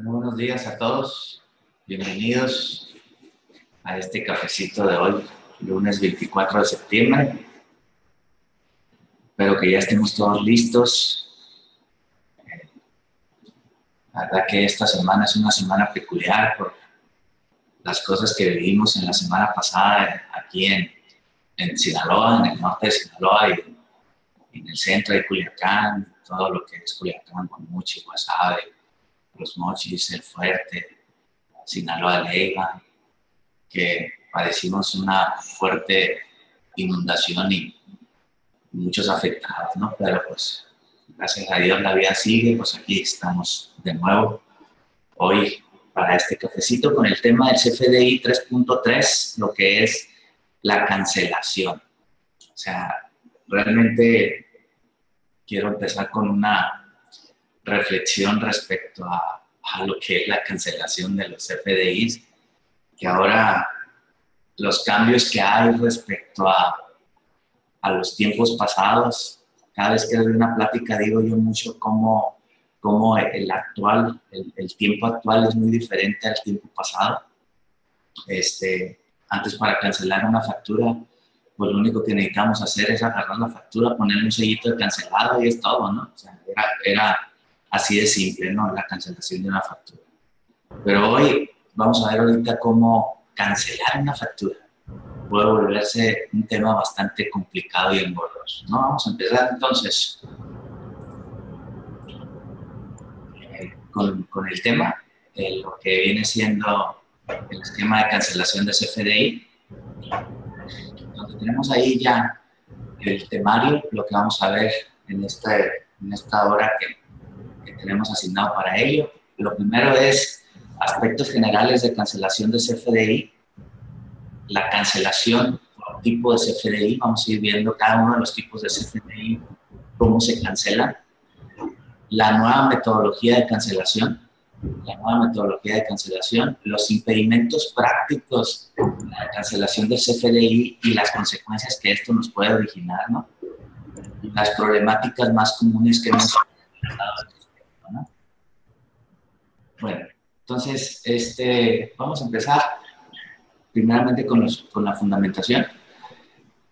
Bueno, buenos días a todos. Bienvenidos a este cafecito de hoy, lunes 24 de septiembre. Espero que ya estemos todos listos. La verdad que esta semana es una semana peculiar por las cosas que vivimos en la semana pasada aquí en Sinaloa, en el norte de Sinaloa y en el centro de Culiacán, todo lo que es Culiacán, Guamuchi, Guasave, Los Mochis, El Fuerte, Sinaloa, Leiva, que padecimos una fuerte inundación y muchos afectados, ¿no? Pero pues, gracias a Dios la vida sigue, pues aquí estamos de nuevo hoy para este cafecito con el tema del CFDI 3.3, lo que es la cancelación. O sea, realmente quiero empezar con una reflexión respecto a lo que es la cancelación de los CFDIs, que ahora los cambios que hay respecto a los tiempos pasados, cada vez que doy una plática digo yo mucho cómo el tiempo actual es muy diferente al tiempo pasado. Antes para cancelar una factura, pues lo único que necesitamos hacer es agarrar la factura, ponerle un sellito de cancelado y es todo, ¿no? O sea, era así de simple, ¿no? La cancelación de una factura. Pero hoy vamos a ver ahorita cómo cancelar una factura puede volverse un tema bastante complicado y engorroso, ¿no? Vamos a empezar entonces con el tema, lo que viene siendo el esquema de cancelación de CFDI, donde tenemos ahí ya el temario, lo que vamos a ver en esta hora que tenemos asignado para ello. Lo primero es aspectos generales de cancelación de CFDI, la cancelación por tipo de CFDI, vamos a ir viendo cada uno de los tipos de CFDI, cómo se cancelan, la nueva metodología de cancelación, los impedimentos prácticos de la cancelación del CFDI y las consecuencias que esto nos puede originar, ¿no? Y las problemáticas más comunes que hemos tratado, ¿no? Bueno, entonces, vamos a empezar primeramente con la fundamentación.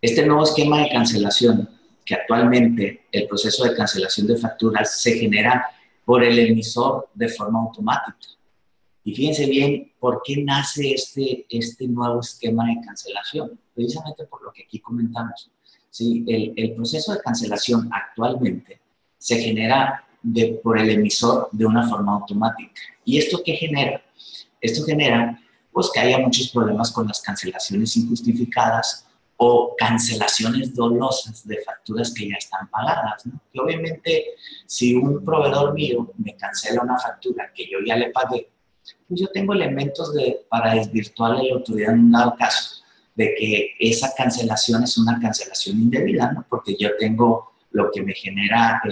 Este nuevo esquema de cancelación, que actualmente el proceso de cancelación de facturas se genera por el emisor de forma automática. Y fíjense bien por qué nace este nuevo esquema de cancelación, precisamente por lo que aquí comentamos. ¿Sí? El proceso de cancelación actualmente se genera por el emisor de una forma automática. ¿Y esto qué genera? Esto genera pues, que haya muchos problemas con las cancelaciones injustificadas o cancelaciones dolosas de facturas que ya están pagadas, ¿no? Que obviamente, si un proveedor mío me cancela una factura que yo ya le pagué, pues yo tengo elementos para desvirtuarle la autoridad en un dado caso de que esa cancelación es una cancelación indebida, ¿no? Porque yo tengo lo que me genera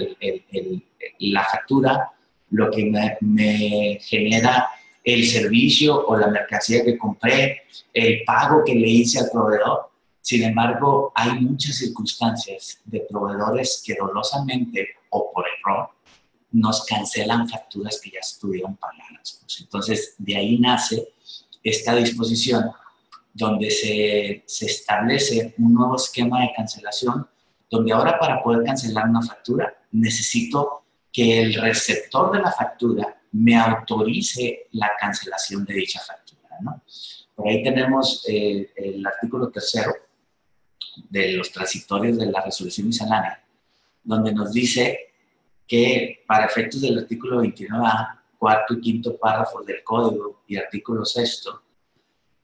la factura, lo que me genera el servicio o la mercancía que compré, el pago que le hice al proveedor. Sin embargo, hay muchas circunstancias de proveedores que dolosamente o por error nos cancelan facturas que ya estuvieron pagadas. Pues entonces, de ahí nace esta disposición donde se establece un nuevo esquema de cancelación, donde ahora para poder cancelar una factura necesito que el receptor de la factura me autorice la cancelación de dicha factura, ¿no? Por ahí tenemos el artículo 3 de los transitorios de la resolución miscelánea, donde nos dice que para efectos del artículo 29A, cuarto y quinto párrafos del Código y artículo 6,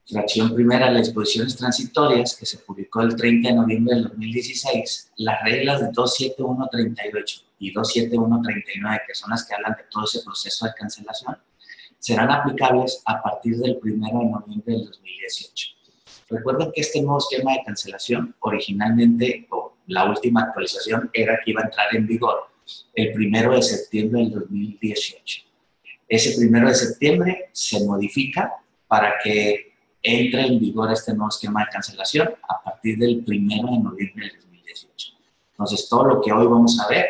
fracción primera de las disposiciones transitorias, que se publicó el 30 de noviembre del 2016, las reglas de 27138 y 27139, que son las que hablan de todo ese proceso de cancelación, serán aplicables a partir del 1 de noviembre del 2018. Recuerden que este nuevo esquema de cancelación, originalmente, o la última actualización, era que iba a entrar en vigor el 1 de septiembre del 2018. Ese 1 de septiembre se modifica para que entre en vigor este nuevo esquema de cancelación a partir del 1 de noviembre del 2018. Entonces, todo lo que hoy vamos a ver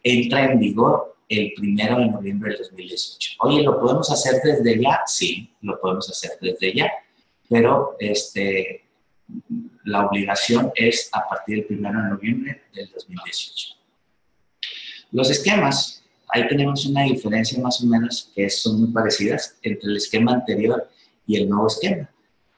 entra en vigor el 1 de noviembre del 2018. Oye, ¿lo podemos hacer desde ya? Sí, lo podemos hacer desde ya, pero la obligación es a partir del 1 de noviembre del 2018. Los esquemas, ahí tenemos una diferencia más o menos que son muy parecidas entre el esquema anterior y el nuevo esquema.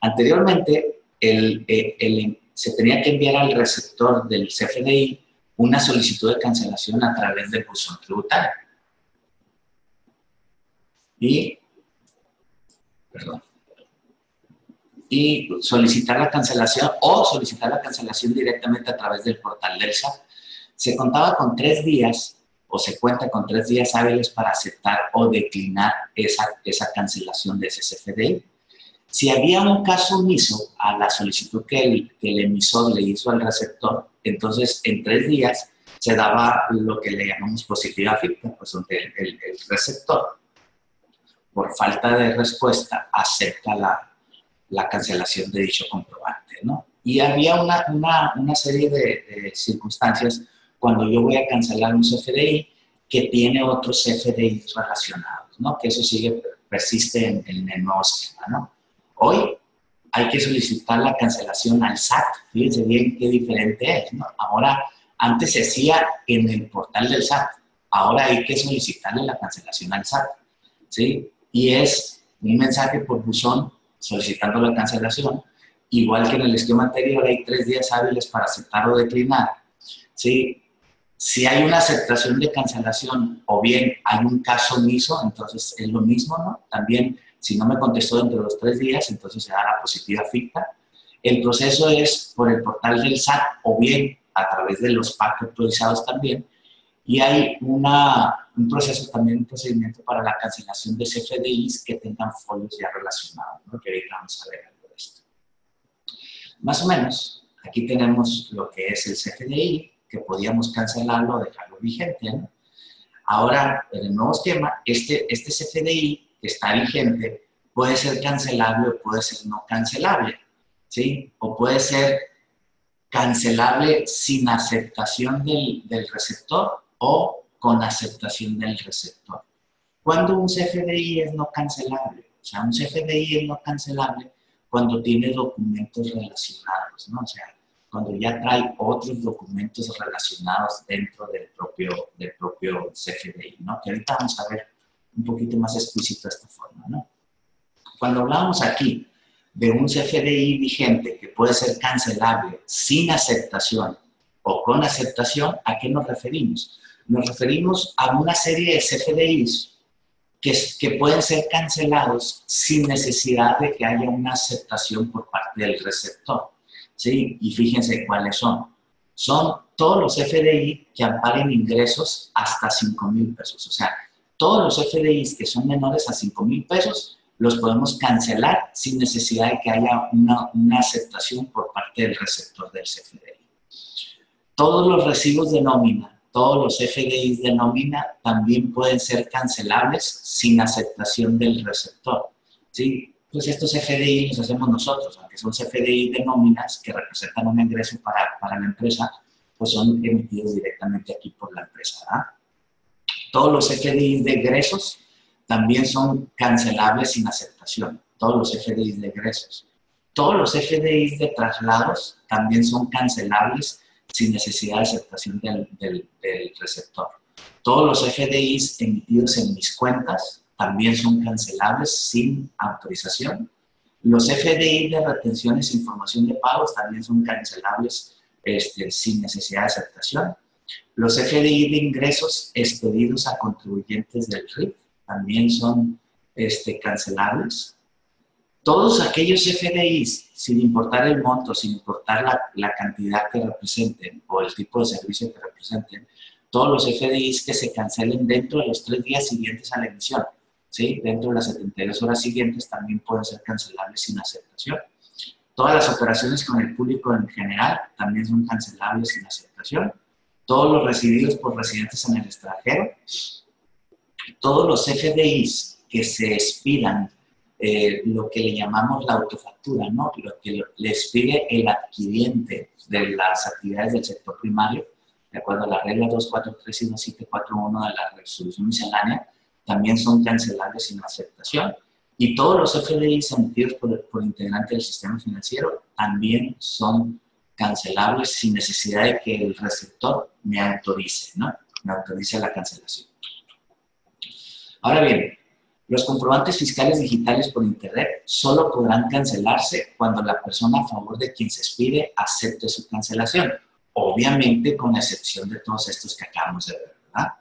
Anteriormente, se tenía que enviar al receptor del CFDI una solicitud de cancelación a través del buzón tributario. Y solicitar la cancelación o solicitar la cancelación directamente a través del portal del SAT. Se contaba con 3 días o se cuenta con 3 días hábiles para aceptar o declinar esa cancelación de ese CFDI. Si había un caso omiso a la solicitud que el emisor le hizo al receptor, entonces en 3 días se daba lo que le llamamos positiva ficta, pues donde el receptor, por falta de respuesta, acepta la cancelación de dicho comprobante, ¿no? Y había una serie de circunstancias cuando yo voy a cancelar un CFDI que tiene otros CFDI relacionados, ¿no? Que eso persiste en el nuevo esquema, ¿no? Hoy hay que solicitar la cancelación al SAT. Fíjense bien qué diferente es, ¿no? Ahora, antes se hacía en el portal del SAT. Ahora hay que solicitarle la cancelación al SAT, ¿sí? Y es un mensaje por buzón solicitando la cancelación. Igual que en el esquema anterior, hay 3 días hábiles para aceptar o declinar, ¿sí? Si hay una aceptación de cancelación o bien hay un caso omiso, entonces es lo mismo, ¿no? También, si no me contestó dentro de los 3 días, entonces se da la positiva ficta. El proceso es por el portal del SAT o bien a través de los PAC autorizados también. Y hay un proceso también, un procedimiento para la cancelación de CFDIs que tengan folios ya relacionados, ¿no? Que ahorita vamos a ver algo de esto. Más o menos, aquí tenemos lo que es el CFDI, que podíamos cancelarlo o dejarlo vigente, ¿no? Ahora, en el nuevo esquema, este CFDI que está vigente puede ser cancelable o puede ser no cancelable, ¿sí? O puede ser cancelable sin aceptación del receptor o con aceptación del receptor. ¿Cuándo un CFDI es no cancelable? O sea, un CFDI es no cancelable cuando tiene documentos relacionados, ¿no? O sea, cuando ya trae otros documentos relacionados dentro del propio CFDI, ¿no? Que ahorita vamos a ver un poquito más explícito de esta forma, ¿no? Cuando hablamos aquí de un CFDI vigente que puede ser cancelable sin aceptación o con aceptación, ¿a qué nos referimos? Nos referimos a una serie de CFDIs que pueden ser cancelados sin necesidad de que haya una aceptación por parte del receptor, ¿sí? Y fíjense cuáles son. Son todos los CFDI que amparen ingresos hasta 5,000 pesos. O sea, todos los CFDIs que son menores a 5,000 pesos los podemos cancelar sin necesidad de que haya una aceptación por parte del receptor del CFDI. Todos los recibos de nómina, todos los CFDIs de nómina también pueden ser cancelables sin aceptación del receptor, ¿sí? Pues estos CFDI los hacemos nosotros, aunque son CFDI de nóminas que representan un ingreso para la empresa, pues son emitidos directamente aquí por la empresa, ¿verdad? Todos los CFDIs de egresos también son cancelables sin aceptación, todos los CFDIs de egresos. Todos los CFDIs de traslados también son cancelables sin necesidad de aceptación del receptor. Todos los CFDIs emitidos en mis cuentas también son cancelables sin autorización. Los CFDIs de retenciones e información de pagos también son cancelables sin necesidad de aceptación. Los CFDI de ingresos expedidos a contribuyentes del RIF también son cancelables. Todos aquellos CFDIs, sin importar el monto, sin importar la cantidad que representen o el tipo de servicio que representen, todos los CFDIs que se cancelen dentro de los 3 días siguientes a la emisión, ¿sí? Dentro de las 72 horas siguientes también pueden ser cancelables sin aceptación. Todas las operaciones con el público en general también son cancelables sin aceptación. Todos los recibidos por residentes en el extranjero. Todos los CFDIs que se expidan, lo que le llamamos la autofactura, ¿no? Lo que le expide el adquiriente de las actividades del sector primario, de acuerdo a la regla 243 y 2741 de la resolución miscelánea, también son cancelables sin aceptación. Y todos los FDIs emitidos por integrante del sistema financiero también son cancelables sin necesidad de que el receptor me autorice, ¿no? Me autorice la cancelación. Ahora bien, los comprobantes fiscales digitales por Internet solo podrán cancelarse cuando la persona a favor de quien se expide acepte su cancelación. Obviamente con excepción de todos estos que acabamos de ver, ¿verdad?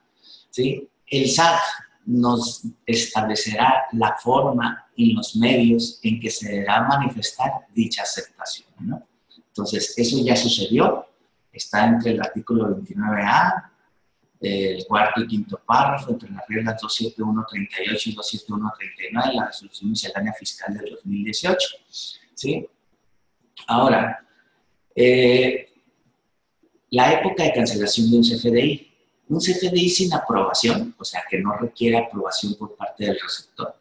¿Sí? El SAT nos establecerá la forma y los medios en que se deberá manifestar dicha aceptación, ¿no? Entonces, eso ya sucedió, está entre el artículo 29A, el cuarto y quinto párrafo, entre las reglas 27138 y 27139 de la resolución miscelánea fiscal del 2018, ¿sí? Ahora, la época de cancelación de un CFDI. Un CFDI sin aprobación, o sea, que no requiere aprobación por parte del receptor,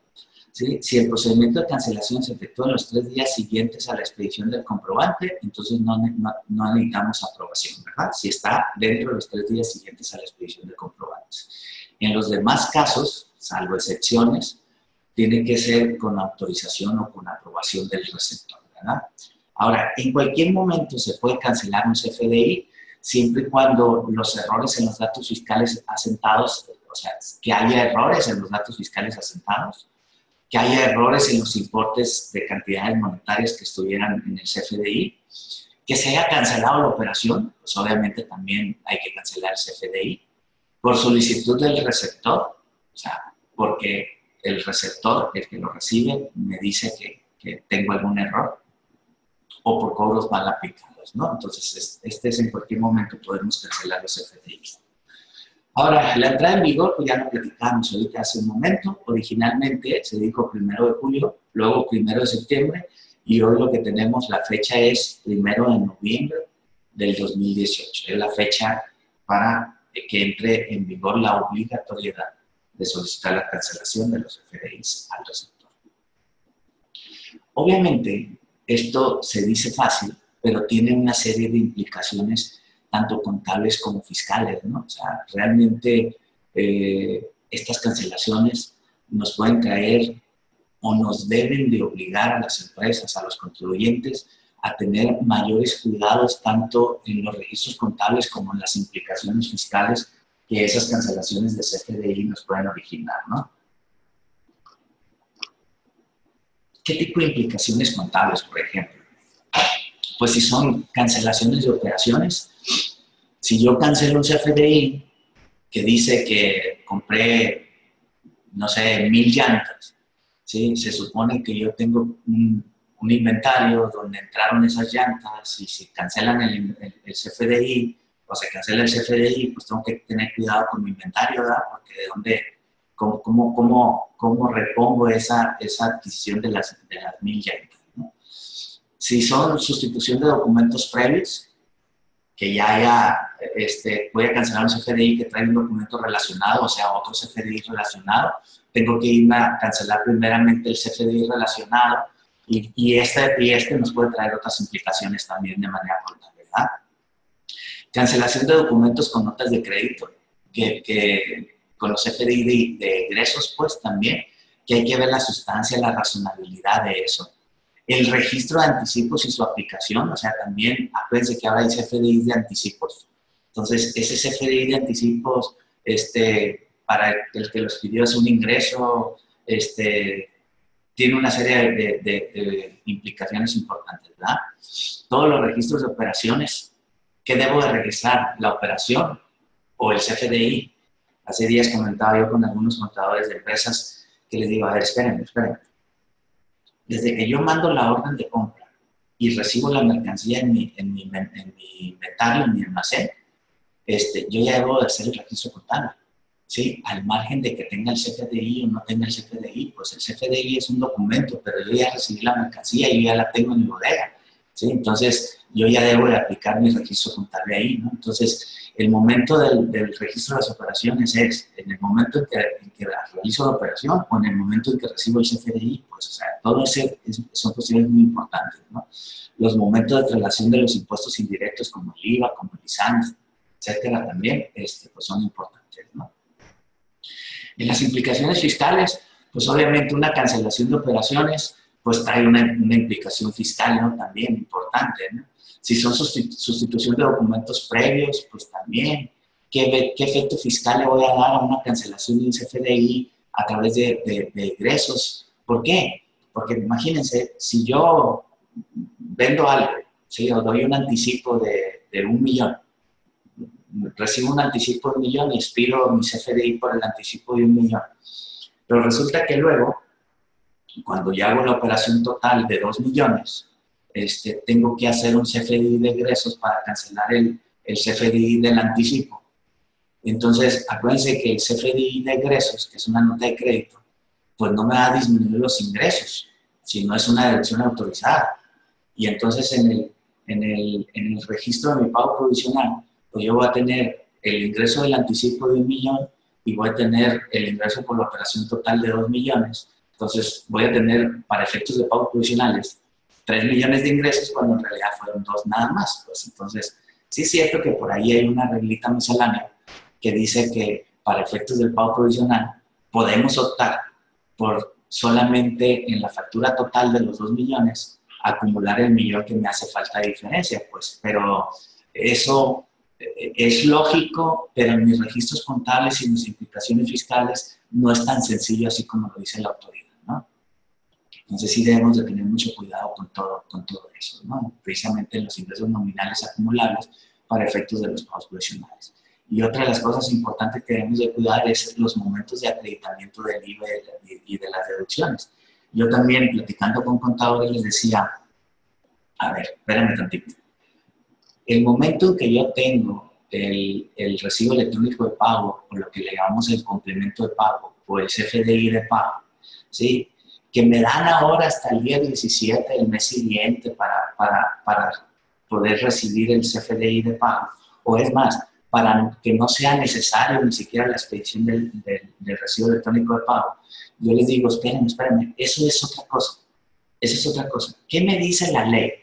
¿sí? Si el procedimiento de cancelación se efectúa en los 3 días siguientes a la expedición del comprobante, entonces no necesitamos aprobación, ¿verdad? Si está dentro de los 3 días siguientes a la expedición del comprobante. En los demás casos, salvo excepciones, tiene que ser con autorización o con aprobación del receptor, ¿verdad? Ahora, en cualquier momento se puede cancelar un CFDI, siempre y cuando los errores en los datos fiscales asentados, o sea, que haya errores en los datos fiscales asentados, que haya errores en los importes de cantidades monetarias que estuvieran en el CFDI, que se haya cancelado la operación, pues obviamente también hay que cancelar el CFDI, por solicitud del receptor, o sea, porque el receptor, el que lo recibe, me dice que tengo algún error, o por cobros mal aplicados, ¿no? Entonces, este es en cualquier momento podemos cancelar los CFDIs. Ahora, la entrada en vigor, pues ya lo platicamos ahorita hace un momento. Originalmente se dijo 1 de julio, luego 1 de septiembre, y hoy lo que tenemos, la fecha es 1 de noviembre del 2018. Es la fecha para que entre en vigor la obligatoriedad de solicitar la cancelación de los CFDIs al receptor. Obviamente, esto se dice fácil, pero tiene una serie de implicaciones tanto contables como fiscales, ¿no? O sea, realmente estas cancelaciones nos pueden traer o nos deben de obligar a las empresas, a los contribuyentes, a tener mayores cuidados tanto en los registros contables como en las implicaciones fiscales que esas cancelaciones de CFDI nos pueden originar, ¿no? ¿Qué tipo de implicaciones contables, por ejemplo? Pues si son cancelaciones de operaciones, si yo cancelo un CFDI que dice que compré, no sé, 1000 llantas, ¿sí? Se supone que yo tengo un inventario donde entraron esas llantas y si cancelan el CFDI o se cancela el CFDI, pues tengo que tener cuidado con mi inventario, ¿verdad? Porque de dónde... ¿Cómo repongo esa adquisición de las 1000 llantas, ¿no? Si son sustitución de documentos previos, que ya haya, voy a cancelar un CFDI que trae un documento relacionado, o sea, otro CFDI relacionado, tengo que irme a cancelar primeramente el CFDI relacionado y este nos puede traer otras implicaciones también de manera contable, ¿verdad? Cancelación de documentos con notas de crédito, que con los CFDI de ingresos, pues también, que hay que ver la sustancia, la razonabilidad de eso. El registro de anticipos y su aplicación, o sea, también, acuérdense que ahora hay CFDI de anticipos. Entonces, ese CFDI de anticipos, para el que los pidió es un ingreso, tiene una serie de implicaciones importantes, ¿verdad? Todos los registros de operaciones, ¿qué debo de registrar? ¿La operación o el CFDI? Hace días comentaba yo con algunos contadores de empresas que les digo, a ver, espérenme. Desde que yo mando la orden de compra y recibo la mercancía en mi inventario, en mi almacén, yo ya debo de hacer el registro contable, ¿sí? Al margen de que tenga el CFDI o no tenga el CFDI, pues el CFDI es un documento, pero yo ya recibí la mercancía y yo ya la tengo en mi bodega, ¿sí? Entonces, yo ya debo de aplicar mi registro contable ahí, ¿no? Entonces, el momento del registro de las operaciones es en el momento en que realizo la operación o en el momento en que recibo el CFDI, pues, o sea, todo son cuestiones muy importantes, ¿no? Los momentos de traslación de los impuestos indirectos como el IVA, como el ISAN, etcétera, también pues son importantes, ¿no? En las implicaciones fiscales, pues obviamente una cancelación de operaciones, pues trae una implicación fiscal, ¿no? También importante, ¿no? Si son sustitución de documentos previos, pues también. ¿Qué efecto fiscal le voy a dar a una cancelación de un CFDI a través de ingresos? ¿Por qué? Porque imagínense, si yo vendo algo, ¿sí? O doy un anticipo de 1 millón, recibo un anticipo de 1 millón y expiro mi CFDI por el anticipo de 1 millón. Pero resulta que luego, cuando ya hago la operación total de 2 millones, tengo que hacer un CFDI de ingresos para cancelar el CFDI del anticipo. Entonces, acuérdense que el CFDI de ingresos, que es una nota de crédito, pues no me va a disminuir los ingresos, sino es una deducción autorizada. Y entonces en el registro de mi pago provisional, pues yo voy a tener el ingreso del anticipo de 1 millón y voy a tener el ingreso por la operación total de 2 millones. Entonces voy a tener, para efectos de pagos provisionales, 3 millones de ingresos cuando en realidad fueron 2 nada más. Pues entonces, sí es cierto que por ahí hay una reglita miscelánea que dice que para efectos del pago provisional podemos optar por solamente en la factura total de los 2 millones acumular el millón que me hace falta de diferencia, pues, pero eso es lógico, pero en mis registros contables y mis implicaciones fiscales no es tan sencillo así como lo dice la autoridad, ¿no? Entonces sí debemos de tener mucho cuidado con todo eso, ¿no? Precisamente en los ingresos nominales acumulables para efectos de los pagos provisionales. Y otra de las cosas importantes que debemos de cuidar es los momentos de acreditamiento del IVA y de las deducciones. Yo también, platicando con contadores, les decía, a ver, espérame tantito. El momento en que yo tengo el recibo electrónico de pago, o lo que le llamamos el complemento de pago, o el CFDI de pago, ¿sí? Que me dan ahora hasta el día 17 del mes siguiente para poder recibir el CFDI de pago, o es más, para que no sea necesario ni siquiera la expedición del recibo electrónico de pago. Yo les digo, espérenme, eso es otra cosa. Eso es otra cosa. ¿Qué me dice la ley?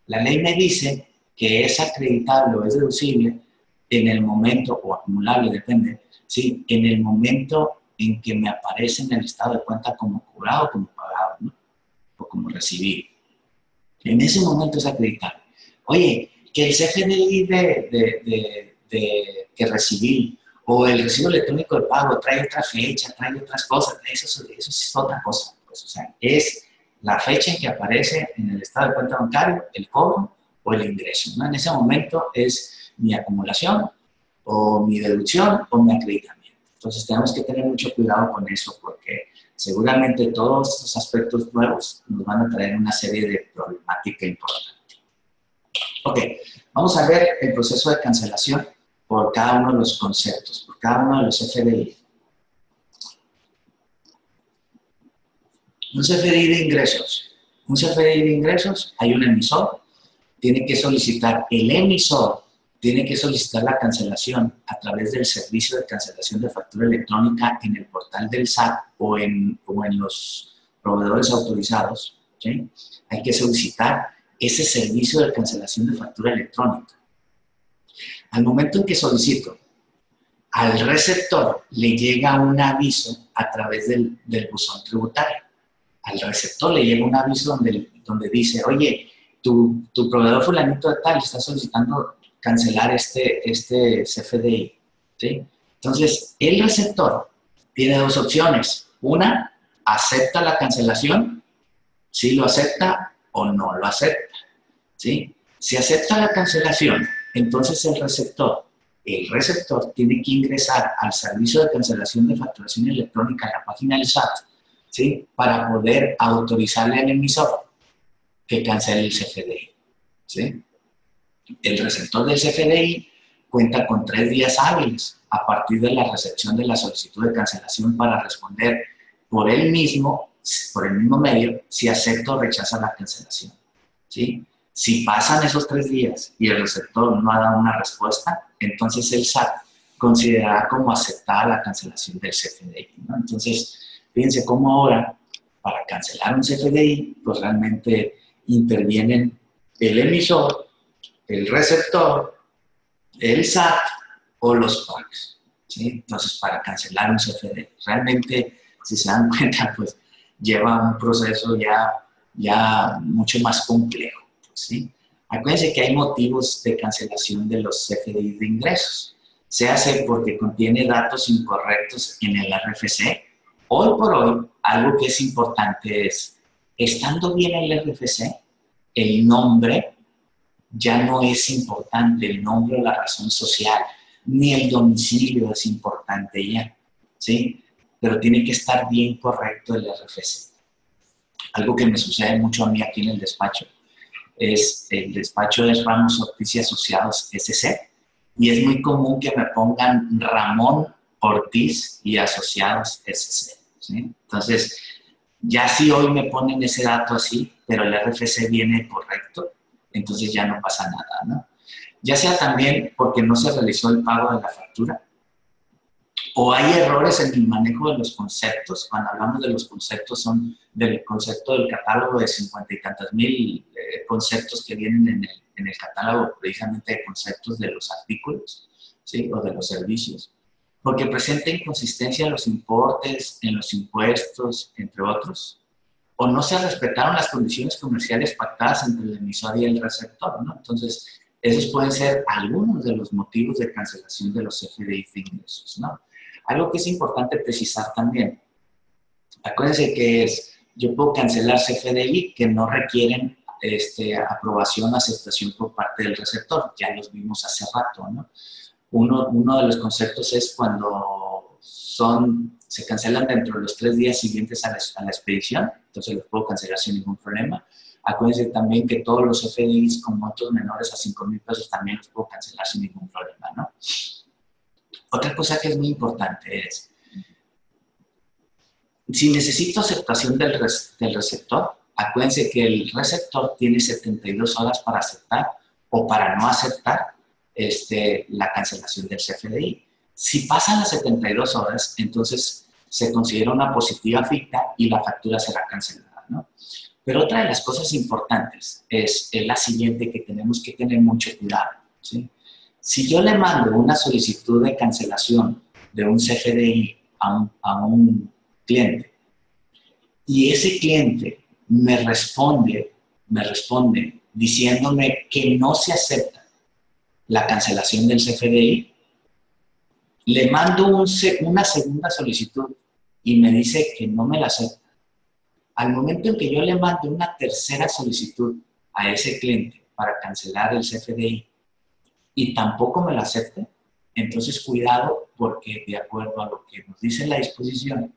La ley me dice que es acreditable o es deducible en el momento, o acumulable, depende, ¿sí? En el momento en que me aparece en el estado de cuenta como cobrado o como pagado, ¿no? O como recibido. En ese momento es acreditable. Oye, que el CFDI que recibí, o el recibo electrónico de pago trae otra fecha, trae otras cosas, eso es otra cosa. Pues, o sea, es la fecha en que aparece en el estado de cuenta bancario, el cobro o el ingreso, ¿no? En ese momento es mi acumulación, o mi deducción, o mi acreditamiento. Entonces tenemos que tener mucho cuidado con eso, porque seguramente todos estos aspectos nuevos nos van a traer una serie de problemática importante. Ok, vamos a ver el proceso de cancelación por cada uno de los conceptos, por cada uno de los CFDI. Un CFDI de ingresos. Un CFDI de ingresos, hay un emisor, tiene que solicitar, el emisor tiene que solicitar la cancelación a través del servicio de cancelación de factura electrónica en el portal del SAT o en los proveedores autorizados, ¿sí? Hay que solicitar ese servicio de cancelación de factura electrónica. Al momento en que solicito, al receptor le llega un aviso a través del buzón tributario. Al receptor le llega un aviso donde dice, oye, tu proveedor fulanito de tal está solicitando cancelar este CFDI, ¿sí? Entonces, el receptor tiene dos opciones. Una, acepta la cancelación, si lo acepta o no lo acepta, ¿sí? Si acepta la cancelación, entonces el receptor tiene que ingresar al servicio de cancelación de facturación electrónica en la página del SAT, ¿sí? Para poder autorizarle al emisor que cancele el CFDI, ¿sí? El receptor del CFDI cuenta con 3 días hábiles a partir de la recepción de la solicitud de cancelación para responder por el mismo medio si acepta o rechaza la cancelación, ¿sí? Si pasan esos 3 días y el receptor no ha dado una respuesta, entonces el SAT considerará como aceptada la cancelación del CFDI, ¿no? Entonces, fíjense cómo ahora, para cancelar un CFDI, pues realmente intervienen el emisor, el receptor, el SAT o los PACs, ¿sí? Entonces, para cancelar un CFDI, realmente, si se dan cuenta, pues lleva un proceso ya mucho más complejo, ¿sí? Acuérdense que hay motivos de cancelación de los CFDI de ingresos. Se hace porque contiene datos incorrectos en el RFC. Hoy por hoy, algo que es importante es, estando bien el RFC, el nombre ya no es importante, el nombre o la razón social, ni el domicilio es importante ya, ¿sí? Pero tiene que estar bien correcto el RFC. Algo que me sucede mucho a mí aquí en el despacho es el despacho de Ramos Ortiz y Asociados SC, y es muy común que me pongan Ramón Ortiz y Asociados SC, ¿sí? Entonces, ya si hoy me ponen ese dato así, pero el RFC viene correcto, entonces ya no pasa nada, ¿no? Ya sea también porque no se realizó el pago de la factura, o hay errores en el manejo de los conceptos. Cuando hablamos de los conceptos, son del concepto del catálogo de 50 y tantas mil conceptos que vienen en el catálogo, precisamente de conceptos de los artículos, ¿sí? O de los servicios, porque presenta inconsistencia en los importes, en los impuestos, entre otros, o no se respetaron las condiciones comerciales pactadas entre el emisor y el receptor, ¿no? Entonces, esos pueden ser algunos de los motivos de cancelación de los CFDI de ingresos, ¿no? Algo que es importante precisar también, acuérdense que yo puedo cancelar CFDI que no requieren aprobación o aceptación por parte del receptor, ya los vimos hace rato, ¿no? Uno de los conceptos es cuando se cancelan dentro de los 3 días siguientes a la expedición, entonces los puedo cancelar sin ningún problema. Acuérdense también que todos los CFDIs con montos menores a 5,000 pesos también los puedo cancelar sin ningún problema, ¿no? Otra cosa que es muy importante es, si necesito aceptación del receptor, acuérdense que el receptor tiene 72 horas para aceptar o para no aceptar la cancelación del CFDI. Si pasan las 72 horas, entonces se considera una positiva ficta y la factura será cancelada, ¿no? Pero otra de las cosas importantes es la siguiente, que tenemos que tener mucho cuidado, ¿sí? Si yo le mando una solicitud de cancelación de un CFDI a un cliente y ese cliente me responde diciéndome que no se acepta la cancelación del CFDI, le mando una segunda solicitud y me dice que no me la acepta. Al momento en que yo le mando una tercera solicitud a ese cliente para cancelar el CFDI y tampoco me la acepte, entonces cuidado, porque de acuerdo a lo que nos dice la disposición,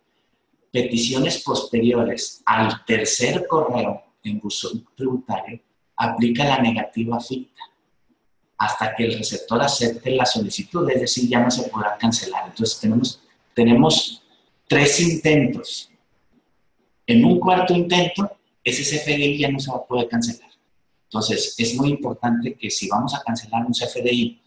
peticiones posteriores al tercer correo en buzón tributario aplica la negativa ficta hasta que el receptor acepte la solicitud, es decir, ya no se podrá cancelar. Entonces tenemos 3 intentos. En un cuarto intento, ese CFDI ya no se va a poder cancelar. Entonces, es muy importante que si vamos a cancelar un CFDI,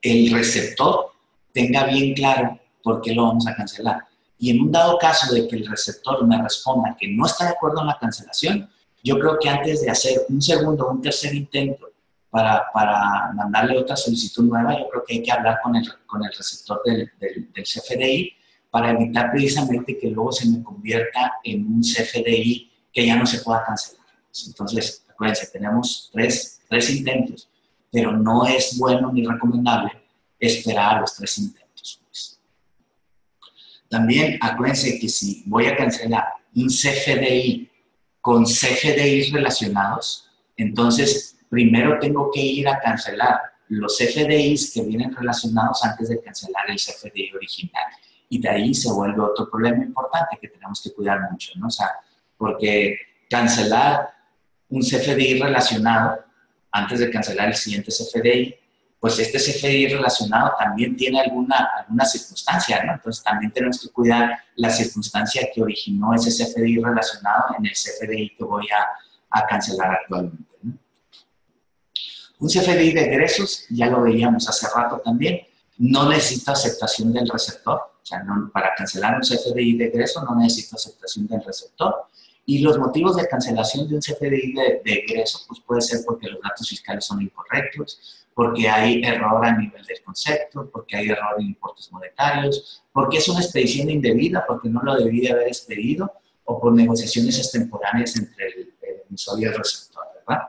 el receptor tenga bien claro por qué lo vamos a cancelar. Y en un dado caso de que el receptor me responda que no está de acuerdo en la cancelación, yo creo que antes de hacer un segundo o un tercer intento para mandarle otra solicitud nueva, yo creo que hay que hablar con el receptor del CFDI para evitar precisamente que luego se me convierta en un CFDI que ya no se pueda cancelar. Entonces, acuérdense, tenemos tres intentos, pero no es bueno ni recomendable esperar a los 3 intentos. Pues. También acuérdense que si voy a cancelar un CFDI con CFDIs relacionados, entonces primero tengo que ir a cancelar los CFDIs que vienen relacionados antes de cancelar el CFDI original. Y de ahí se vuelve otro problema importante que tenemos que cuidar mucho, ¿no? O sea, porque cancelar un CFDI relacionado antes de cancelar el siguiente CFDI, pues este CFDI relacionado también tiene alguna circunstancia, ¿no? Entonces también tenemos que cuidar la circunstancia que originó ese CFDI relacionado en el CFDI que voy a cancelar actualmente, ¿no? Un CFDI de egresos, ya lo veíamos hace rato también, no necesita aceptación del receptor. O sea, para cancelar un CFDI de egreso no necesita aceptación del receptor. Y los motivos de cancelación de un CFDI de egreso, pues puede ser porque los datos fiscales son incorrectos, porque hay error a nivel del concepto, porque hay error en importes monetarios, porque es una expedición indebida, porque no lo debí de haber expedido, o por negociaciones extemporáneas entre el emisor y el receptor, ¿verdad?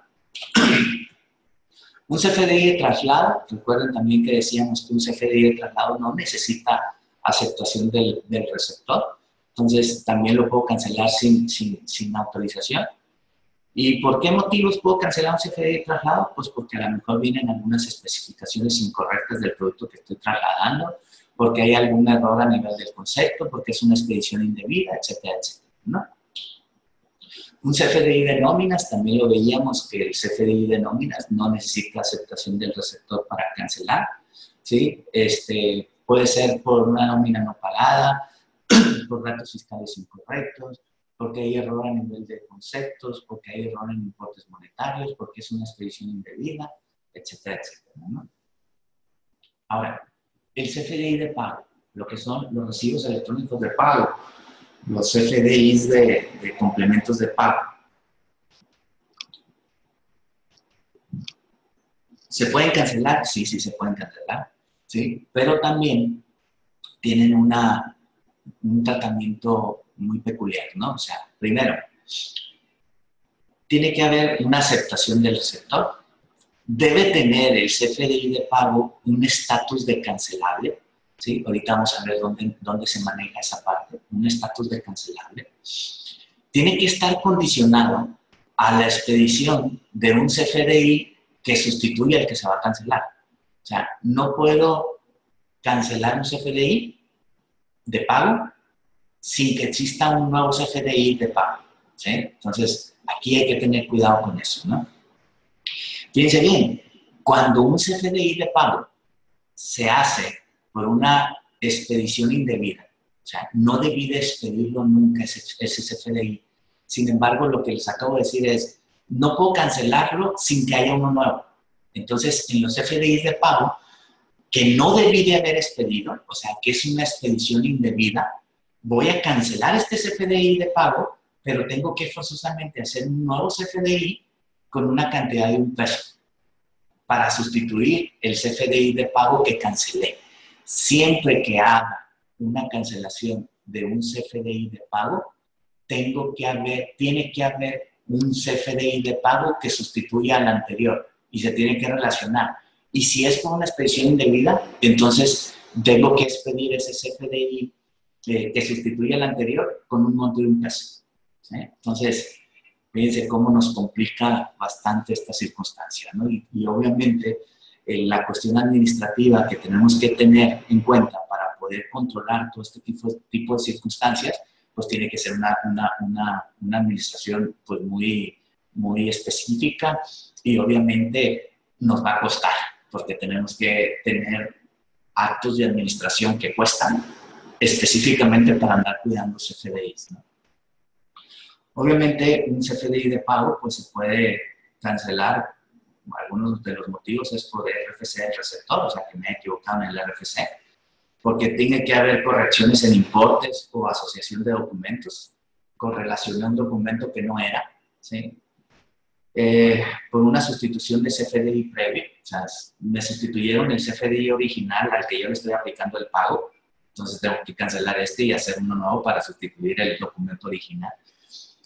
Un CFDI de traslado, recuerden también que decíamos que un CFDI de traslado no necesita aceptación del receptor, entonces también lo puedo cancelar sin autorización. ¿Y por qué motivos puedo cancelar un CFDI de traslado? Pues porque a lo mejor vienen algunas especificaciones incorrectas del producto que estoy trasladando, porque hay algún error a nivel del concepto, porque es una expedición indebida, etcétera, etcétera, ¿no? Un CFDI de nóminas, también lo veíamos que el CFDI de nóminas no necesita aceptación del receptor para cancelar, ¿sí? Puede ser por una nómina no pagada, por datos fiscales incorrectos, porque hay error a nivel de conceptos, porque hay error en importes monetarios, porque es una expedición indebida, etcétera, etcétera, ¿no? Ahora, el CFDI de pago, lo que son los recibos electrónicos de pago, los CFDIs de complementos de pago. ¿Se pueden cancelar? Sí, sí se pueden cancelar, ¿sí? Pero también tienen un tratamiento muy peculiar, ¿no? O sea, primero, tiene que haber una aceptación del receptor. Debe tener el CFDI de pago un estatus de cancelable, ¿sí? Ahorita vamos a ver dónde se maneja esa parte, un estatus de cancelable. Tiene que estar condicionado a la expedición de un CFDI que sustituya al que se va a cancelar. O sea, no puedo cancelar un CFDI de pago sin que exista un nuevo CFDI de pago, ¿sí? Entonces, aquí hay que tener cuidado con eso, ¿no? Fíjense bien, cuando un CFDI de pago se hace por una expedición indebida, o sea, no debí de expedirlo nunca ese CFDI. Sin embargo, lo que les acabo de decir es, no puedo cancelarlo sin que haya uno nuevo. Entonces, en los CFDIs de pago, que no debí de haber expedido, o sea, que es una expedición indebida, voy a cancelar este CFDI de pago, pero tengo que forzosamente hacer un nuevo CFDI con una cantidad de $1 para sustituir el CFDI de pago que cancelé. Siempre que haga una cancelación de un CFDI de pago, tiene que haber un CFDI de pago que sustituya al anterior y se tiene que relacionar. Y si es por una expedición indebida, entonces tengo que expedir ese CFDI que sustituye al anterior con un monto de $1. ¿Sí? Entonces, fíjense cómo nos complica bastante esta circunstancia, ¿no? Y obviamente la cuestión administrativa que tenemos que tener en cuenta para poder controlar todo este tipo de circunstancias, pues tiene que ser una administración pues muy específica y obviamente nos va a costar, porque tenemos que tener actos de administración que cuestan específicamente para andar cuidando CFDIs, ¿no? Obviamente, un CFDI de pago pues se puede cancelar. Algunos de los motivos es por RFC del receptor, o sea, que me he equivocado en el RFC, porque tiene que haber correcciones en importes o asociación de documentos, correlacioné un documento que no era, ¿sí? Por una sustitución de CFDI previo, o sea, me sustituyeron el CFDI original al que yo le estoy aplicando el pago, entonces tengo que cancelar este y hacer uno nuevo para sustituir el documento original.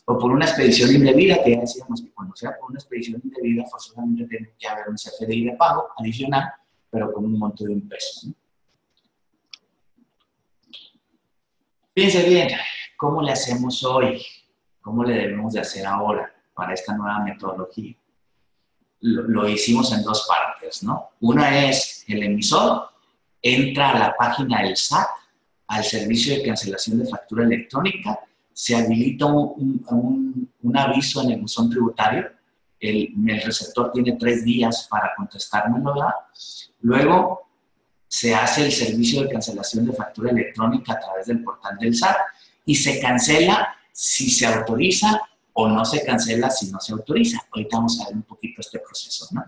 O por una expedición indebida, que ya decíamos que cuando sea por una expedición indebida, forzosamente tiene que haber un CFDI de pago adicional, pero con un monto de $1, ¿no? Fíjense bien, ¿cómo le hacemos hoy? ¿Cómo le debemos de hacer ahora para esta nueva metodología? Lo hicimos en dos partes, ¿no? Una es el emisor entra a la página del SAT, al servicio de cancelación de factura electrónica, se habilita un aviso en el buzón tributario, el receptor tiene 3 días para contestármelo, ¿verdad? Luego se hace el servicio de cancelación de factura electrónica a través del portal del SAT y se cancela si se autoriza o no se cancela si no se autoriza. Ahorita vamos a ver un poquito este proceso, ¿no?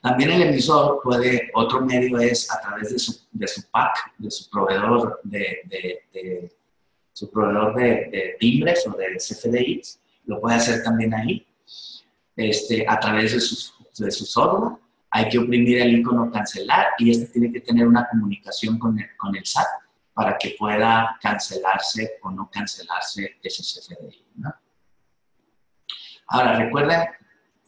También el emisor puede, otro medio es a través de su PAC, de su proveedor de timbres o de CFDIs, lo puede hacer también ahí, a través de su software, hay que oprimir el icono cancelar y este tiene que tener una comunicación con el SAT para que pueda cancelarse o no cancelarse ese CFDI, ¿no? Ahora, recuerden,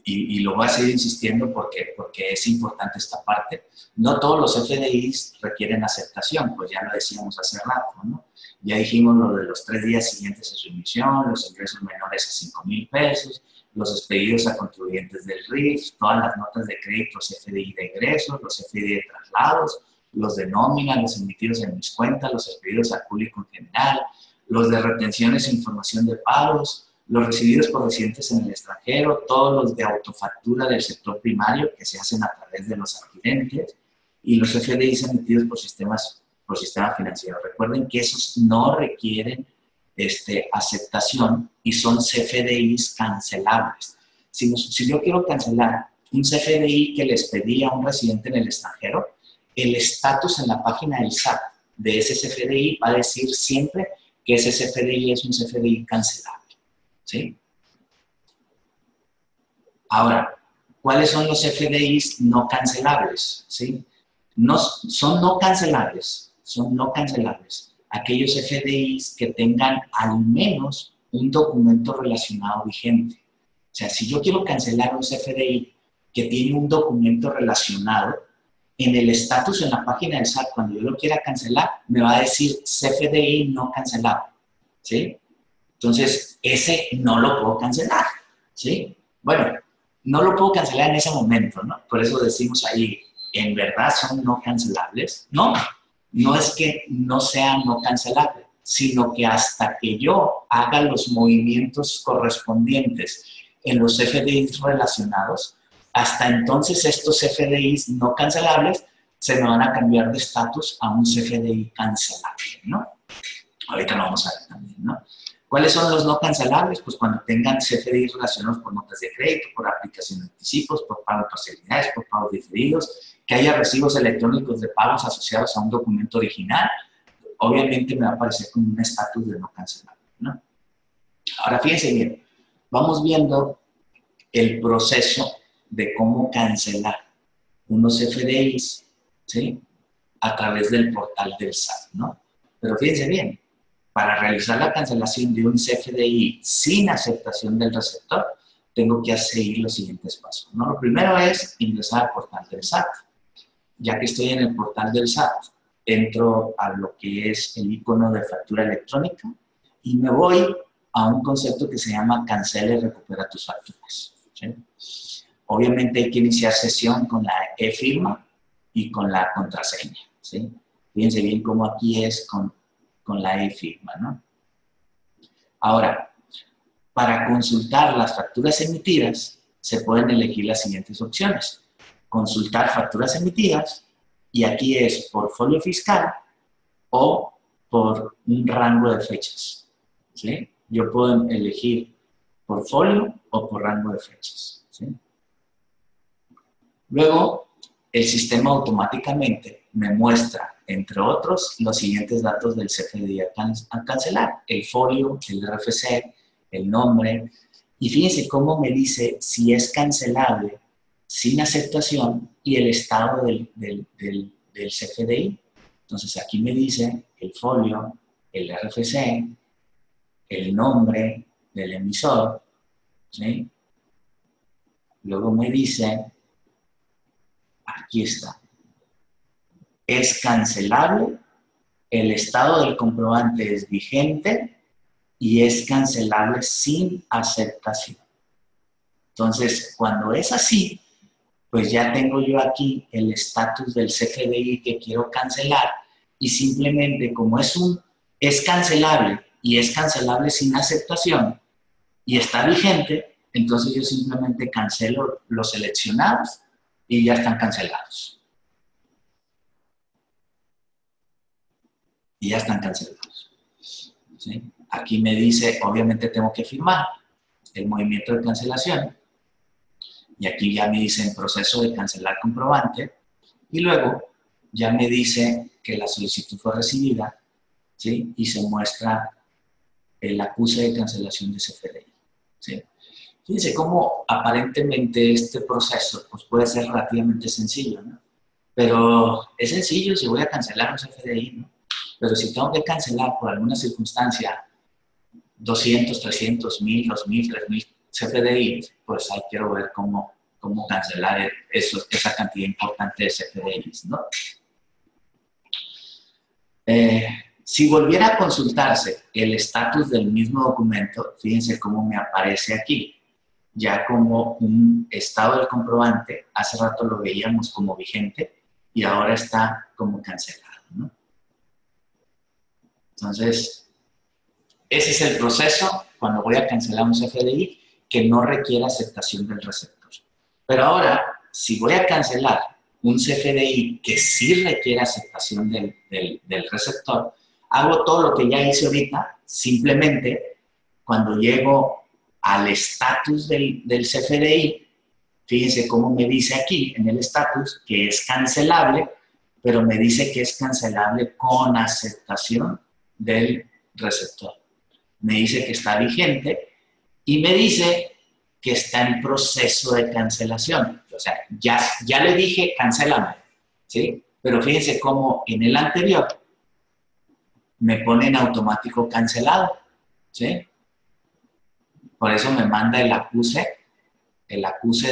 y lo voy a seguir insistiendo porque es importante esta parte, no todos los CFDIs requieren aceptación, pues ya lo decíamos hace rato, ¿no? Ya dijimos lo de los 3 días siguientes a su emisión, los ingresos menores a 5,000 pesos, los expedidos a contribuyentes del RIF, todas las notas de crédito, CFDI de ingresos, los CFDI de traslados, los de nómina, los emitidos en mis cuentas, los expedidos al público en general, los de retenciones e información de pagos, los recibidos por residentes en el extranjero, todos los de autofactura del sector primario que se hacen a través de los adquirentes y los CFDIs emitidos por sistema financiero. Recuerden que esos no requieren aceptación y son CFDIs cancelables. Si yo quiero cancelar un CFDI que les pedí a un residente en el extranjero, el estatus en la página del SAT de ese CFDI va a decir siempre que ese CFDI es un CFDI cancelable. ¿Sí? Ahora, ¿cuáles son los CFDIs no cancelables? ¿Sí? Son no cancelables aquellos CFDIs que tengan al menos un documento relacionado vigente. O sea, si yo quiero cancelar un CFDI que tiene un documento relacionado, en el estatus en la página del SAT, cuando yo lo quiera cancelar, me va a decir CFDI no cancelado. ¿Sí? Entonces, ese no lo puedo cancelar, ¿sí? Bueno, no lo puedo cancelar en ese momento, ¿no? Por eso decimos ahí, ¿en verdad son no cancelables? No, no es que no sean no cancelables, sino que hasta que yo haga los movimientos correspondientes en los CFDIs relacionados, hasta entonces estos CFDIs no cancelables se me van a cambiar de estatus a un CFDI cancelable, ¿no? Ahorita lo vamos a ver también, ¿no? ¿Cuáles son los no cancelables? Pues cuando tengan CFDIs relacionados por notas de crédito, por aplicación de anticipos, por pago de parcialidades, por pagos diferidos, que haya recibos electrónicos de pagos asociados a un documento original, obviamente me va a aparecer como un estatus de no cancelable, ¿no? Ahora fíjense bien, vamos viendo el proceso de cómo cancelar unos CFDIs, ¿sí? A través del portal del SAT, ¿no? Pero fíjense bien, para realizar la cancelación de un CFDI sin aceptación del receptor, tengo que seguir los siguientes pasos, ¿no? Lo primero es ingresar al portal del SAT. Ya que estoy en el portal del SAT, entro a lo que es el icono de factura electrónica y me voy a un concepto que se llama cancela y recupera tus facturas, ¿sí? Obviamente hay que iniciar sesión con la e-firma y con la contraseña, ¿sí? Fíjense bien cómo aquí es con la e-firma, ¿no? Ahora, para consultar las facturas emitidas, se pueden elegir las siguientes opciones. Consultar facturas emitidas, y aquí es por folio fiscal o por un rango de fechas, ¿sí? Yo puedo elegir por folio o por rango de fechas, ¿sí? Luego, el sistema automáticamente me muestra, entre otros, los siguientes datos del CFDI a cancelar. El folio, el RFC, el nombre. Y fíjense cómo me dice si es cancelable sin aceptación y el estado del CFDI. Entonces, aquí me dice el folio, el RFC, el nombre del emisor, ¿sí? Luego me dice, aquí está, es cancelable, el estado del comprobante es vigente y es cancelable sin aceptación. Entonces, cuando es así, pues ya tengo yo aquí el estatus del CFDI que quiero cancelar y simplemente como es cancelable y es cancelable sin aceptación y está vigente, entonces yo simplemente cancelo los seleccionados y ya están cancelados. Y ya están cancelados, ¿sí? Aquí me dice, obviamente tengo que firmar el movimiento de cancelación. Y aquí ya me dice en proceso de cancelar comprobante. Y luego ya me dice que la solicitud fue recibida, ¿sí? Y se muestra el acuse de cancelación de CFDI, ¿sí? Fíjense cómo aparentemente este proceso pues, puede ser relativamente sencillo, ¿no? Pero es sencillo si voy a cancelar un CFDI, ¿no? Pero si tengo que cancelar por alguna circunstancia 200, 300, 1000, 2000, 3000 CFDIs, pues ahí quiero ver cómo cancelar esa cantidad importante de CFDIs, ¿no? Si volviera a consultarse el estatus del mismo documento, fíjense cómo me aparece aquí, ya como un estado del comprobante. Hace rato lo veíamos como vigente y ahora está como cancelado, ¿no? Entonces, ese es el proceso cuando voy a cancelar un CFDI que no requiere aceptación del receptor. Pero ahora, si voy a cancelar un CFDI que sí requiere aceptación del receptor, hago todo lo que ya hice ahorita, simplemente cuando llego al estatus del CFDI, fíjense cómo me dice aquí en el estatus que es cancelable, pero me dice que es cancelable con aceptación del receptor. Me dice que está vigente y me dice que está en proceso de cancelación. O sea, ya le dije cancélame, ¿sí? Pero fíjense cómo en el anterior me pone en automático cancelado, ¿sí? Por eso me manda el acuse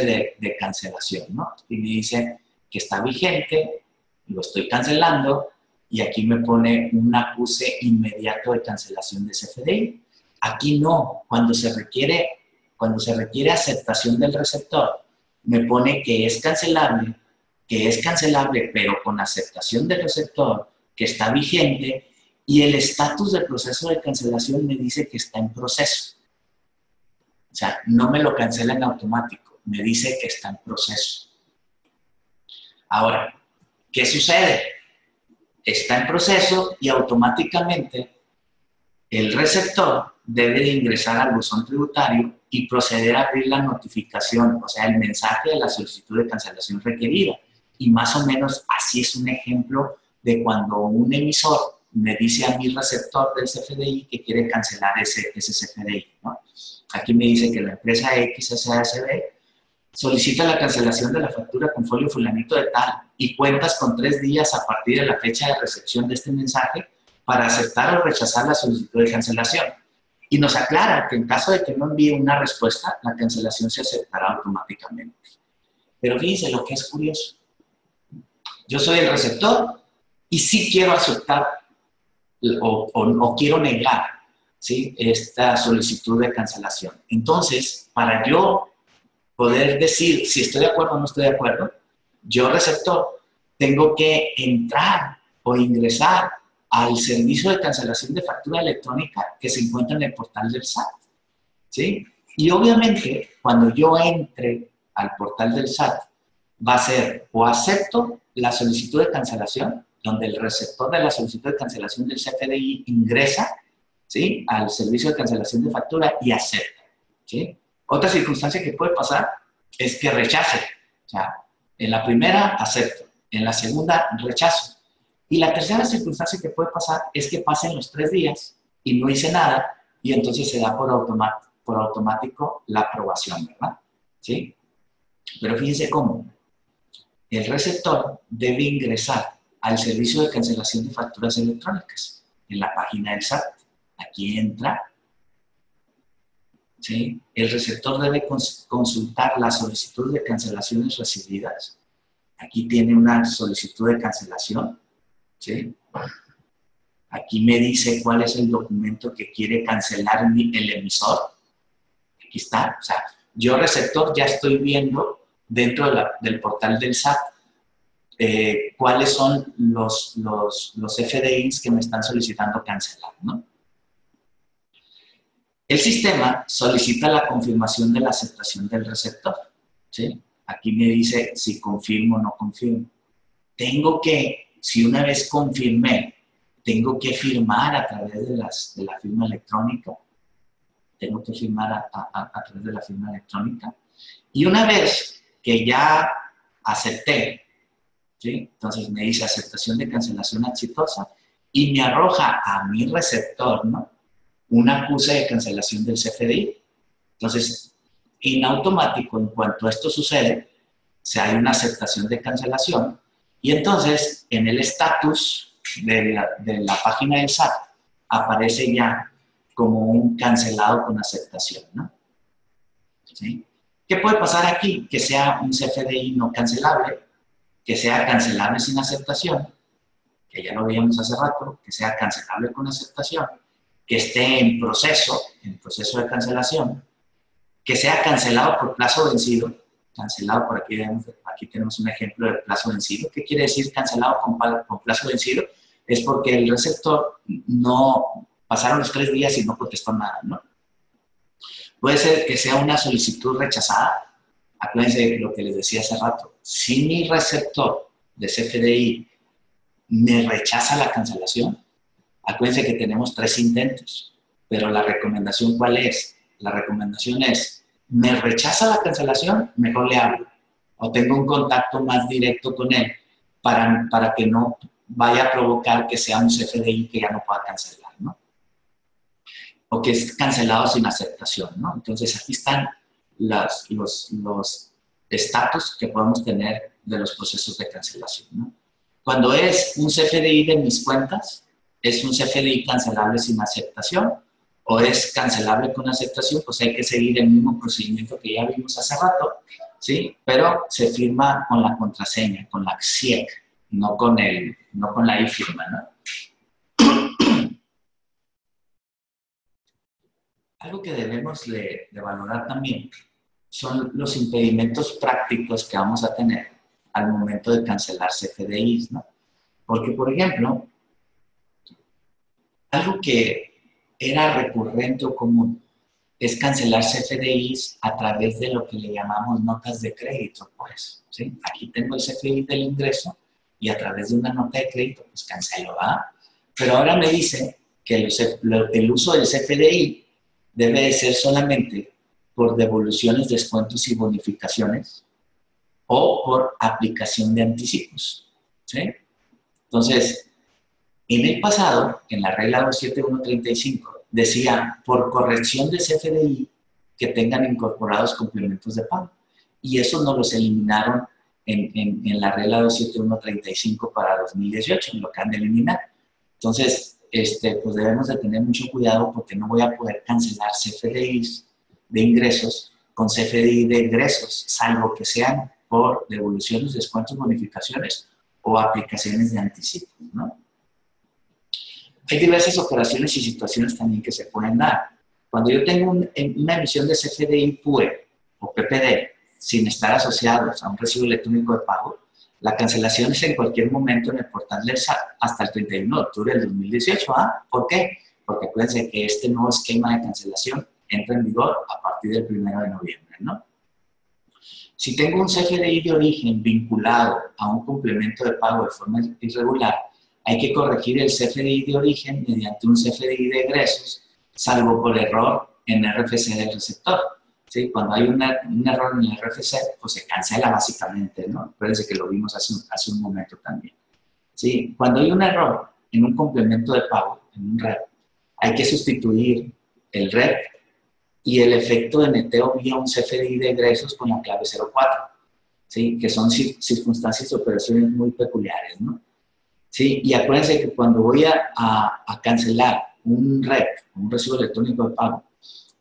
de cancelación, ¿no? Y me dice que está vigente, lo estoy cancelando, y aquí me pone un acuse inmediato de cancelación de CFDI. Aquí no, cuando se requiere aceptación del receptor, me pone que es cancelable, pero con aceptación del receptor, que está vigente, y el estatus del proceso de cancelación me dice que está en proceso. O sea, no me lo cancela en automático, me dice que está en proceso. Ahora, ¿qué sucede? Está en proceso y automáticamente el receptor debe de ingresar al buzón tributario y proceder a abrir la notificación, o sea, el mensaje de la solicitud de cancelación requerida. Y más o menos así es un ejemplo de cuando un emisor me dice a mi receptor del CFDI que quiere cancelar ese CFDI, ¿no? Aquí me dice que la empresa XSASB solicita la cancelación de la factura con folio fulanito de tal y cuentas con 3 días a partir de la fecha de recepción de este mensaje para aceptar o rechazar la solicitud de cancelación. Y nos aclara que en caso de que no envíe una respuesta, la cancelación se aceptará automáticamente. Pero fíjense lo que es curioso. Yo soy el receptor y sí quiero aceptar o quiero negar, ¿sí?, esta solicitud de cancelación. Entonces, para yo poder decir si estoy de acuerdo o no estoy de acuerdo, yo, receptor, tengo que entrar o ingresar al servicio de cancelación de factura electrónica que se encuentra en el portal del SAT, ¿sí? Y obviamente, cuando yo entre al portal del SAT, va a ser o acepto la solicitud de cancelación, donde el receptor de la solicitud de cancelación del CFDI ingresa, ¿sí?, al servicio de cancelación de factura y acepta, ¿sí? Otra circunstancia que puede pasar es que rechace. O sea, en la primera acepto, en la segunda rechazo. Y la tercera circunstancia que puede pasar es que pasen los 3 días y no hice nada y entonces se da por automático la aprobación, ¿verdad? ¿Sí? Pero fíjense cómo el receptor debe ingresar al servicio de cancelación de facturas electrónicas en la página del SAT. Aquí entra, ¿sí? El receptor debe consultar la solicitud de cancelaciones recibidas. Aquí tiene una solicitud de cancelación, ¿sí? Aquí me dice cuál es el documento que quiere cancelar el emisor. Aquí está. O sea, yo, receptor, ya estoy viendo dentro del portal del SAT cuáles son los FDIs que me están solicitando cancelar, ¿no? El sistema solicita la confirmación de la aceptación del receptor, ¿sí? Aquí me dice si confirmo o no confirmo. Si una vez confirmé, tengo que firmar a través de la firma electrónica. Tengo que firmar a través de la firma electrónica. Y una vez que ya acepté, ¿sí?, entonces me dice aceptación de cancelación exitosa y me arroja a mi receptor, ¿no?, un acuse de cancelación del CFDI. Entonces, en automático, en cuanto esto sucede, si hay una aceptación de cancelación, y entonces en el estatus de la página del SAT aparece ya como un cancelado con aceptación, ¿no? ¿Sí? ¿Qué puede pasar aquí? Que sea un CFDI no cancelable, que sea cancelable sin aceptación, que ya lo veíamos hace rato, que sea cancelable con aceptación, que esté en proceso de cancelación, que sea cancelado por plazo vencido, cancelado por aquí tenemos un ejemplo de plazo vencido. ¿Qué quiere decir cancelado con plazo vencido? Es porque el receptor no pasaron los 3 días y no contestó nada, ¿no? Puede ser que sea una solicitud rechazada. Acuérdense de lo que les decía hace rato. Si mi receptor de CFDI me rechaza la cancelación, acuérdense que tenemos 3 intentos, pero la recomendación, ¿cuál es? La recomendación es, ¿me rechaza la cancelación? Mejor le hablo. O tengo un contacto más directo con él para que no vaya a provocar que sea un CFDI que ya no pueda cancelar, ¿no? O que es cancelado sin aceptación, ¿no? Entonces, aquí están los estatus que podemos tener de los procesos de cancelación, ¿no? Cuando es un CFDI de mis cuentas, es un CFDI cancelable sin aceptación, o es cancelable con aceptación, pues hay que seguir el mismo procedimiento que ya vimos hace rato, ¿sí? Pero se firma con la contraseña, con la CSIEC, no con la e-firma, ¿no? Algo que debemos de valorar también son los impedimentos prácticos que vamos a tener al momento de cancelar CFDIs, ¿no? Porque, por ejemplo, algo que era recurrente o común es cancelar CFDIs a través de lo que le llamamos notas de crédito, pues, ¿sí? Aquí tengo el CFDI del ingreso y a través de una nota de crédito, pues cancelo, ¿verdad? Pero ahora me dice que el uso del CFDI debe de ser solamente por devoluciones, descuentos y bonificaciones o por aplicación de anticipos, ¿sí? Entonces, en el pasado, en la regla 27135, decía por corrección de CFDI que tengan incorporados complementos de pago. Y eso nos los eliminaron en la regla 27135 para 2018, lo que han de eliminar. Entonces, pues debemos de tener mucho cuidado porque no voy a poder cancelar CFDIs de ingresos con CFDI de egresos, salvo que sean por devoluciones, descuentos, bonificaciones o aplicaciones de anticipo, ¿no? Hay diversas operaciones y situaciones también que se pueden dar. Cuando yo tengo una emisión de CFDI PUE o PPD sin estar asociados a un recibo electrónico de pago, la cancelación es en cualquier momento en el portal del SAT hasta el 31 de octubre del 2018. ¿Ah? ¿Por qué? Porque acuérdense que este nuevo esquema de cancelación entra en vigor a partir del 1 de noviembre, ¿no? Si tengo un CFDI de origen vinculado a un complemento de pago de forma irregular, hay que corregir el CFDI de origen mediante un CFDI de egresos, salvo por error en RFC del receptor. ¿Sí? Cuando hay un error en el RFC, pues se cancela básicamente, ¿no? Acuérdense que lo vimos hace un momento también. ¿Sí? Cuando hay un error en un complemento de pago, en un REP, hay que sustituir el REP y el efecto de neteo vía un CFDI de egresos con la clave 04, ¿sí? Que son circunstancias de operaciones muy peculiares, ¿no? ¿Sí? Y acuérdense que cuando voy a cancelar un REP, un recibo electrónico de pago,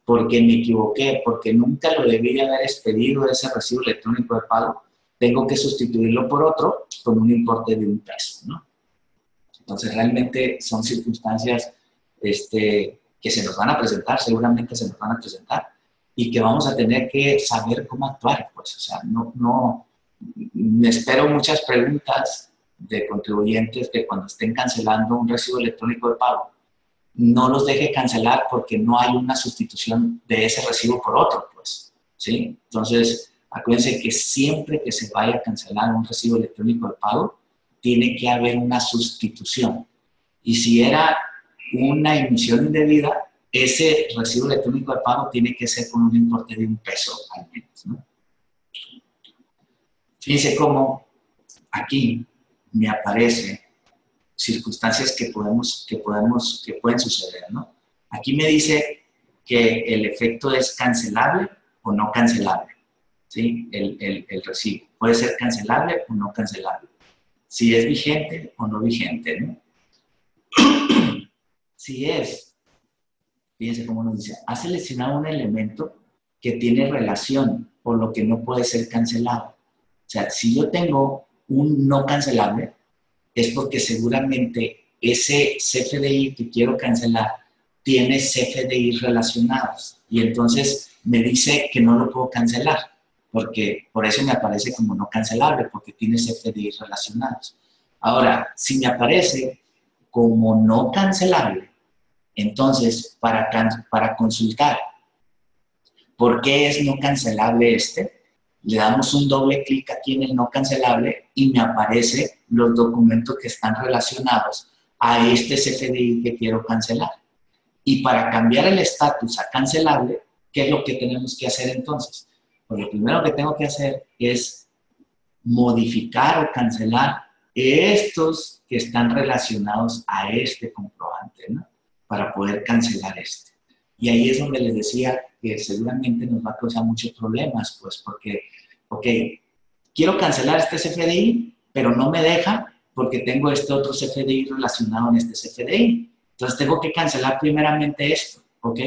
porque me equivoqué, porque nunca lo debí haber expedido ese recibo electrónico de pago, tengo que sustituirlo por otro con un importe de $1, ¿no? Entonces, realmente son circunstancias que se nos van a presentar, seguramente se nos van a presentar, y que vamos a tener que saber cómo actuar, pues, o sea, me espero muchas preguntas de contribuyentes que cuando estén cancelando un recibo electrónico de pago, no los deje cancelar porque no hay una sustitución de ese recibo por otro, pues, ¿sí? Entonces, acuérdense que siempre que se vaya a cancelar un recibo electrónico de pago, tiene que haber una sustitución. Y si era una emisión indebida, ese recibo electrónico de pago tiene que ser con un importe de $1 al menos, ¿no? Fíjense cómo aquí me aparece circunstancias que pueden suceder, ¿no? Aquí me dice que el efecto es cancelable o no cancelable, ¿sí? El recibo. Puede ser cancelable o no cancelable. Si es vigente o no vigente, ¿no? Si es, fíjense cómo nos dice, ha seleccionado un elemento que tiene relación, por lo que no puede ser cancelado. O sea, si yo tengo un no cancelable, es porque seguramente ese CFDI que quiero cancelar tiene CFDI relacionados. Y entonces me dice que no lo puedo cancelar, porque por eso me aparece como no cancelable, porque tiene CFDI relacionados. Ahora, si me aparece como no cancelable, entonces para consultar por qué es no cancelable le damos un doble clic aquí en el no cancelable y me aparecen los documentos que están relacionados a este CFDI que quiero cancelar. Y para cambiar el estatus a cancelable, ¿qué es lo que tenemos que hacer entonces? Pues lo primero que tengo que hacer es modificar o cancelar estos que están relacionados a este comprobante, ¿no? Para poder cancelar este. Y ahí es donde les decía que seguramente nos va a causar muchos problemas, pues porque, ok, quiero cancelar este CFDI, pero no me deja porque tengo este otro CFDI relacionado en este CFDI. Entonces tengo que cancelar primeramente esto, ok.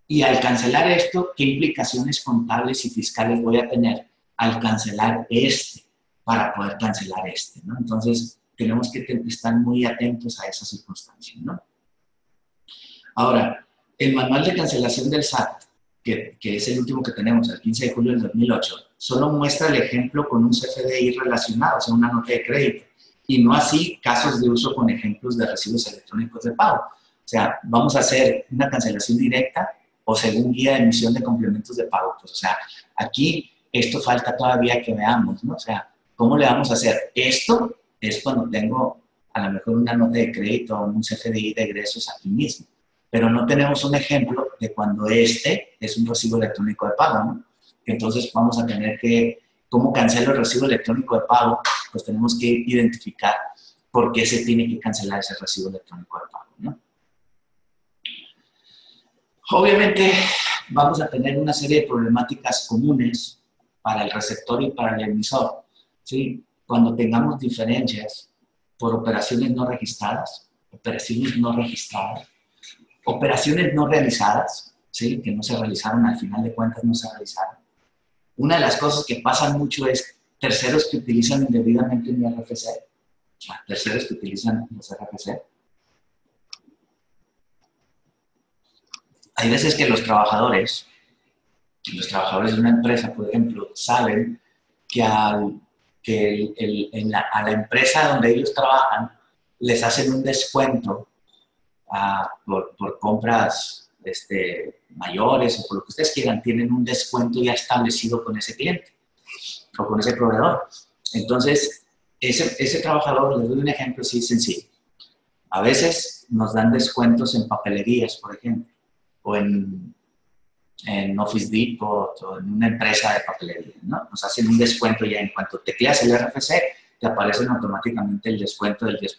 Y al cancelar esto, ¿qué implicaciones contables y fiscales voy a tener al cancelar este para poder cancelar este, ¿no? Entonces tenemos que estar muy atentos a esas circunstancias, ¿no? Ahora, el manual de cancelación del SAT, que es el último que tenemos, el 15 de julio del 2008, solo muestra el ejemplo con un CFDI relacionado, o sea, una nota de crédito, y no así casos de uso con ejemplos de recibos electrónicos de pago. O sea, vamos a hacer una cancelación directa o según guía de emisión de complementos de pago. Pues, o sea, aquí esto falta todavía que veamos, ¿no? O sea, ¿cómo le vamos a hacer? Esto es cuando tengo a lo mejor una nota de crédito o un CFDI de egresos aquí mismo. Pero no tenemos un ejemplo de cuando este es un recibo electrónico de pago, ¿no? Entonces vamos a tener que, ¿cómo cancelo el recibo electrónico de pago? Pues tenemos que identificar por qué se tiene que cancelar ese recibo electrónico de pago, ¿no? Obviamente vamos a tener una serie de problemáticas comunes para el receptor y para el emisor, ¿sí? Cuando tengamos diferencias por operaciones no registradas, operaciones no realizadas, ¿sí? Que no se realizaron, al final de cuentas no se realizaron. Una de las cosas que pasan mucho es terceros que utilizan indebidamente un RFC, terceros que utilizan los RFC. Hay veces que los trabajadores de una empresa, por ejemplo, saben que a la empresa donde ellos trabajan les hacen un descuento por compras mayores o por lo que ustedes quieran, tienen un descuento ya establecido con ese cliente o con ese proveedor. Entonces, ese trabajador, les doy un ejemplo así sencillo. A veces nos dan descuentos en papelerías, por ejemplo, o en Office Depot o en una empresa de papelería, ¿no? Nos hacen un descuento ya en cuanto tecleas el RFC, te aparece automáticamente el descuento del 10%.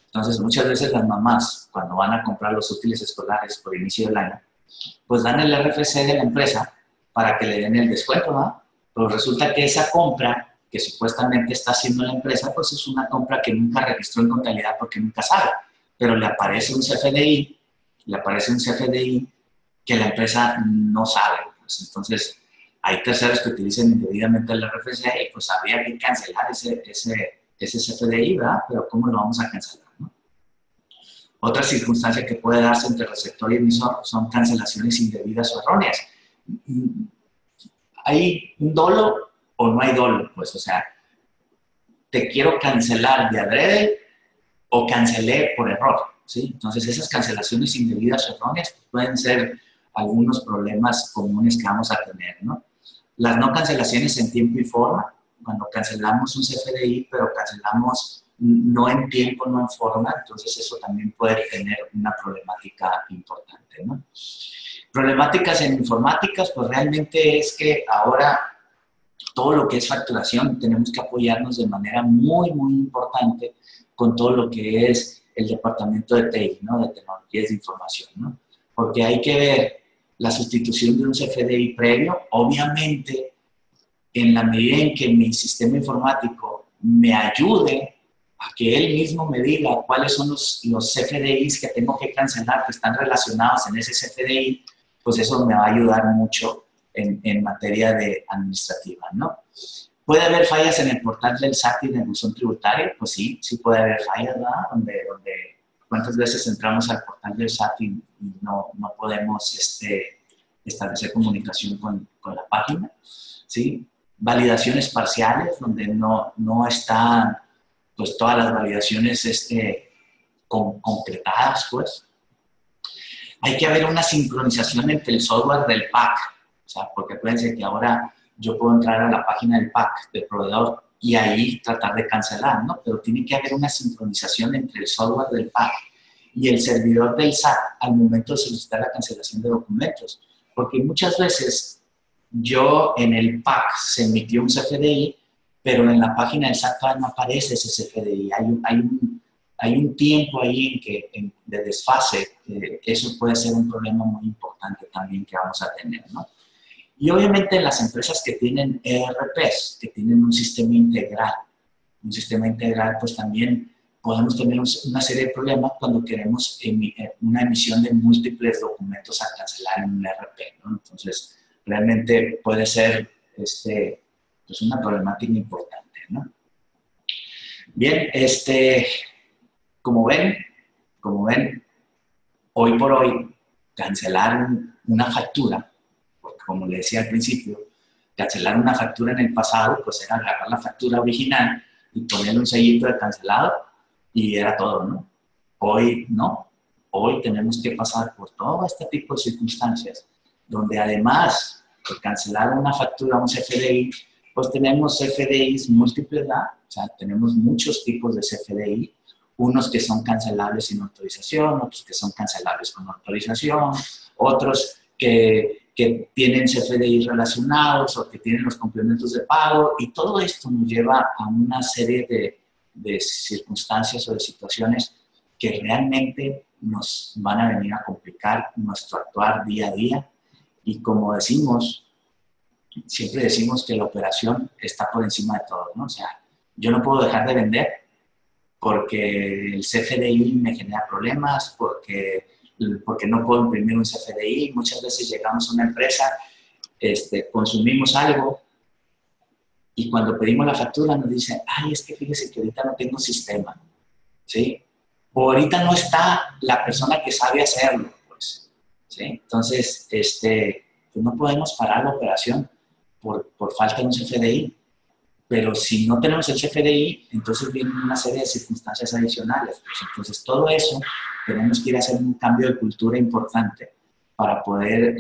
Entonces, muchas veces las mamás, cuando van a comprar los útiles escolares por inicio del año, pues dan el RFC de la empresa para que le den el descuento, ¿no? Pero resulta que esa compra que supuestamente está haciendo la empresa, pues es una compra que nunca registró en contabilidad porque nunca sabe, pero le aparece un CFDI que la empresa no sabe. Pues entonces, hay terceros que utilizan indebidamente el RFC y pues habría que cancelar ese CFDI, ¿verdad? Pero ¿cómo lo vamos a cancelar, no? Otra circunstancia que puede darse entre receptor y emisor son cancelaciones indebidas o erróneas. ¿Hay un dolo o no hay dolo? Pues, o sea, te quiero cancelar de adrede o cancelé por error, ¿sí? Entonces, esas cancelaciones indebidas o erróneas pueden ser algunos problemas comunes que vamos a tener, ¿no? Las no cancelaciones en tiempo y forma, cuando cancelamos un CFDI, pero cancelamos no en tiempo, no en forma, entonces eso también puede tener una problemática importante, ¿no? Problemáticas en informáticas, pues realmente es que ahora todo lo que es facturación tenemos que apoyarnos de manera muy, muy importante con todo lo que es el departamento de TI, ¿no? De tecnologías de información, ¿no? Porque hay que ver la sustitución de un CFDI previo. Obviamente, en la medida en que mi sistema informático me ayude a que él mismo me diga cuáles son los CFDIs que tengo que cancelar, que están relacionados en ese CFDI, pues eso me va a ayudar mucho en materia de administrativa, ¿no? ¿Puede haber fallas en el portal del SAT y en el buzón tributario? Pues sí, sí puede haber fallas, ¿verdad? Donde ¿cuántas veces entramos al portal del SAT y no podemos establecer comunicación con la página? ¿Sí? Validaciones parciales, donde no están pues, todas las validaciones concretadas, pues. Hay que haber una sincronización entre el software del PAC, o sea, porque acuérdense que ahora yo puedo entrar a la página del PAC, del proveedor, y ahí tratar de cancelar, ¿no? Pero tiene que haber una sincronización entre el software del PAC y el servidor del SAT al momento de solicitar la cancelación de documentos. Porque muchas veces yo en el PAC se emitió un CFDI, pero en la página del SAT todavía no aparece ese CFDI. Hay un tiempo ahí de desfase. Eso puede ser un problema muy importante también que vamos a tener, ¿no? Y obviamente las empresas que tienen ERPs, que tienen un sistema integral, pues también podemos tener una serie de problemas cuando queremos una emisión de múltiples documentos a cancelar en un ERP, ¿no? Entonces, realmente puede ser pues una problemática importante, ¿no? Bien, como ven, hoy por hoy, cancelar una factura, porque como le decía al principio, cancelar una factura en el pasado, pues era agarrar la factura original y ponerle un sellito de cancelado y era todo, ¿no? Hoy no. Hoy tenemos que pasar por todo este tipo de circunstancias, donde además de cancelar una factura, un CFDI, pues tenemos CFDIs múltiples, ¿verdad? O sea, tenemos muchos tipos de CFDI, unos que son cancelables sin autorización, otros que son cancelables con autorización, otros que tienen CFDI relacionados o que tienen los complementos de pago, y todo esto nos lleva a una serie de circunstancias o de situaciones que realmente nos van a venir a complicar nuestro actuar día a día. Y como decimos, siempre decimos que la operación está por encima de todo, ¿no? O sea, yo no puedo dejar de vender porque el CFDI me genera problemas, porque no puedo imprimir un CFDI. Muchas veces llegamos a una empresa, consumimos algo y cuando pedimos la factura nos dicen, ay, es que fíjese que ahorita no tengo sistema, ¿sí? O ahorita no está la persona que sabe hacerlo, pues, ¿sí? Entonces, pues no podemos parar la operación por falta de un CFDI. Pero si no tenemos el CFDI, entonces vienen una serie de circunstancias adicionales. Pues entonces, todo eso tenemos que ir a hacer un cambio de cultura importante para poder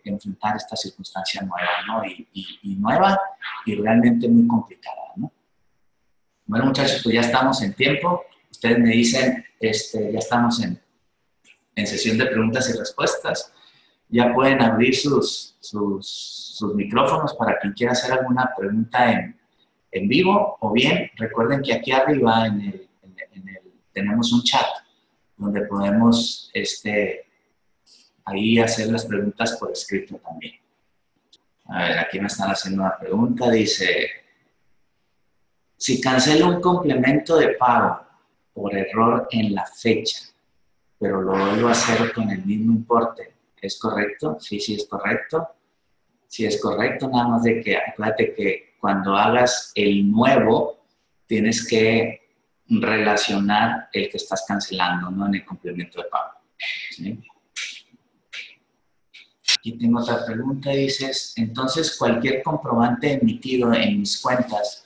enfrentar esta circunstancia nueva, ¿no? Y nueva y realmente muy complicada, ¿no? Bueno, muchachos, pues ya estamos en tiempo. Ustedes me dicen, ya estamos en sesión de preguntas y respuestas. Ya pueden abrir sus micrófonos para quien quiera hacer alguna pregunta en vivo, o bien recuerden que aquí arriba tenemos un chat donde podemos ahí hacer las preguntas por escrito también. A ver, aquí me están haciendo una pregunta, dice, si cancelo un complemento de pago por error en la fecha, pero lo vuelvo a hacer con el mismo importe, ¿es correcto? Sí, sí es correcto. Sí es correcto, nada más de que acuérdate que cuando hagas el nuevo, tienes que relacionar el que estás cancelando, ¿no? En el complemento de pago, ¿sí? Aquí tengo otra pregunta, dices, entonces cualquier comprobante emitido en mis cuentas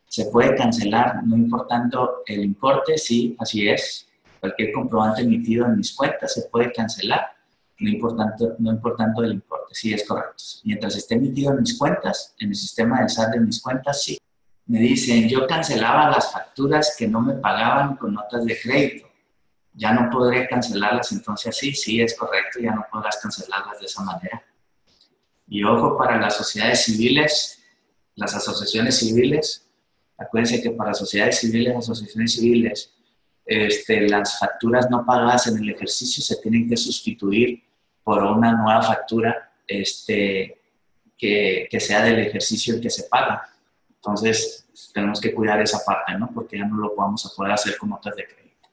se puede cancelar, no importando el importe. Sí, así es. Cualquier comprobante emitido en mis cuentas se puede cancelar, no importando el importe. Sí, es correcto. Mientras esté emitido en mis cuentas, en el sistema del SAT de mis cuentas, sí. Me dicen, yo cancelaba las facturas que no me pagaban con notas de crédito. Ya no podré cancelarlas, entonces sí, es correcto, ya no podrás cancelarlas de esa manera. Y ojo, para las sociedades civiles, las asociaciones civiles, acuérdense que para sociedades civiles, asociaciones civiles, las facturas no pagadas en el ejercicio se tienen que sustituir por una nueva factura que sea del ejercicio el que se paga. Entonces, tenemos que cuidar esa parte, ¿no? Porque ya no lo vamos a poder hacer con notas de crédito.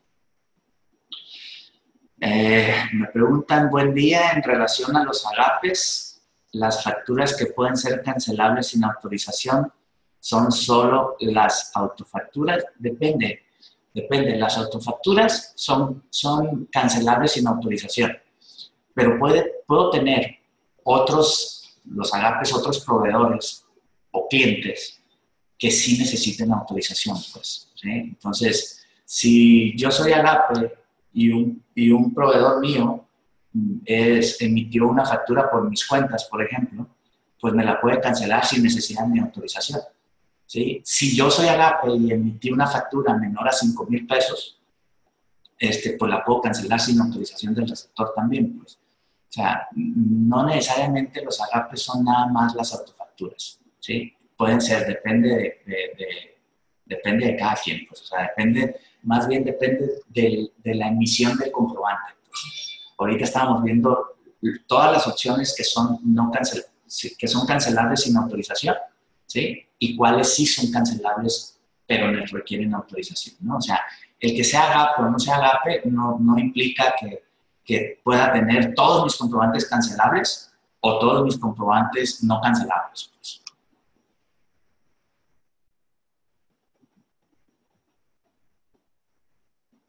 Me preguntan, buen día, en relación a los agapes, las facturas que pueden ser cancelables sin autorización son solo las autofacturas. Depende. Las autofacturas son cancelables sin autorización, pero puedo tener los agapes, otros proveedores o clientes que sí necesiten autorización, pues, ¿sí? Entonces, si yo soy agape y un proveedor mío emitió una factura por mis cuentas, por ejemplo, pues me la puede cancelar sin necesidad de mi autorización, ¿sí? Si yo soy agape y emití una factura menor a 5,000 pesos, pues la puedo cancelar sin autorización del receptor también, pues. O sea, no necesariamente los agapes son nada más las autofacturas, ¿sí? Pueden ser, depende de cada quien, pues. O sea, más bien depende de la emisión del comprobante, pues. Ahorita estábamos viendo todas las opciones que son cancelables sin autorización, ¿sí? Y cuáles sí son cancelables, pero requieren autorización, ¿no? O sea, el que sea agape o no sea agape no implica que pueda tener todos mis comprobantes cancelables o todos mis comprobantes no cancelables, pues.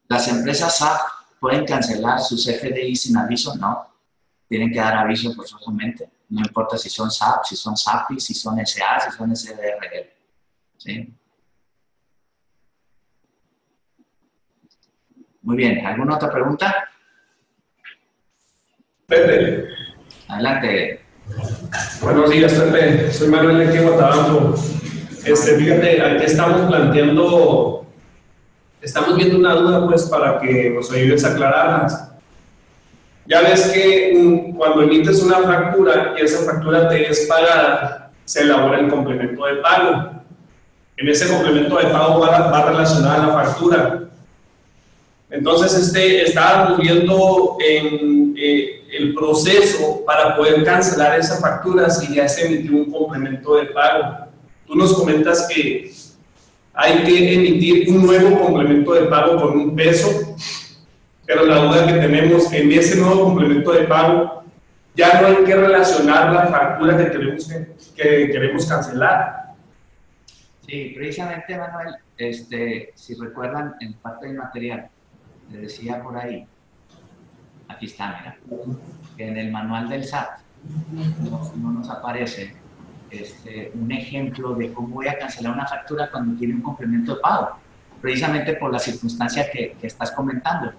¿Las empresas SAP pueden cancelar sus FDI sin aviso? No. Tienen que dar aviso forzosamente. No importa si son SAP, si son SAPI, si son SA, si son SDRL. ¿Sí? Muy bien. ¿Alguna otra pregunta? Pepe. Adelante. Buenos días, Pepe. Soy Manuel de aquí de Guatabampo. Fíjate, aquí estamos viendo una duda, pues, para que nos ayudes a aclararlas. Ya ves que cuando emites una factura y esa factura te es pagada, se elabora el complemento de pago. En ese complemento de pago va relacionada la factura. Entonces, estábamos viendo el proceso para poder cancelar esa factura si ya se emitió un complemento de pago. Tú nos comentas que hay que emitir un nuevo complemento de pago por $1, pero la duda que tenemos, en ese nuevo complemento de pago ya no hay que relacionar la factura que queremos cancelar. Sí, precisamente, Manuel, si recuerdan, en parte del material, le decía por ahí, aquí está, mira, que en el manual del SAT no nos aparece un ejemplo de cómo voy a cancelar una factura cuando tiene un complemento de pago, precisamente por la circunstancia que estás comentando,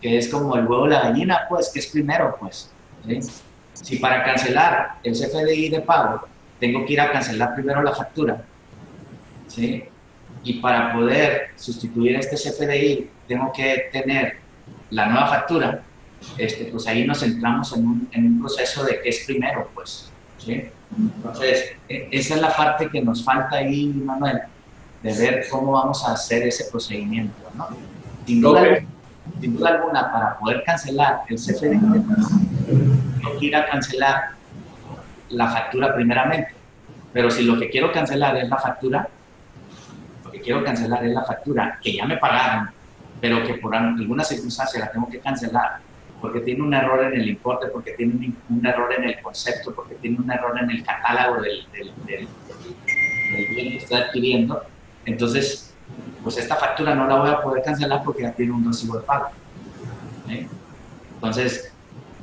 que es como el huevo o la gallina, pues, que es primero, pues, ¿sí? Si para cancelar el CFDI de pago tengo que ir a cancelar primero la factura, ¿sí? Y para poder sustituir este CFDI tengo que tener la nueva factura, pues ahí nos centramos en un proceso de qué es primero, pues, ¿sí? Entonces, esa es la parte que nos falta ahí, Manuel, de ver cómo vamos a hacer ese procedimiento, ¿no? Sin duda alguna, para poder cancelar el CFDI, tengo que ir a cancelar la factura primeramente, pero si lo que quiero cancelar es la factura, que ya me pagaron, pero que por alguna circunstancia la tengo que cancelar, porque tiene un error en el importe, porque tiene un error en el concepto, porque tiene un error en el catálogo del bien que estoy adquiriendo. Entonces, pues esta factura no la voy a poder cancelar porque ya tiene un recibo de pago. ¿Sí? Entonces,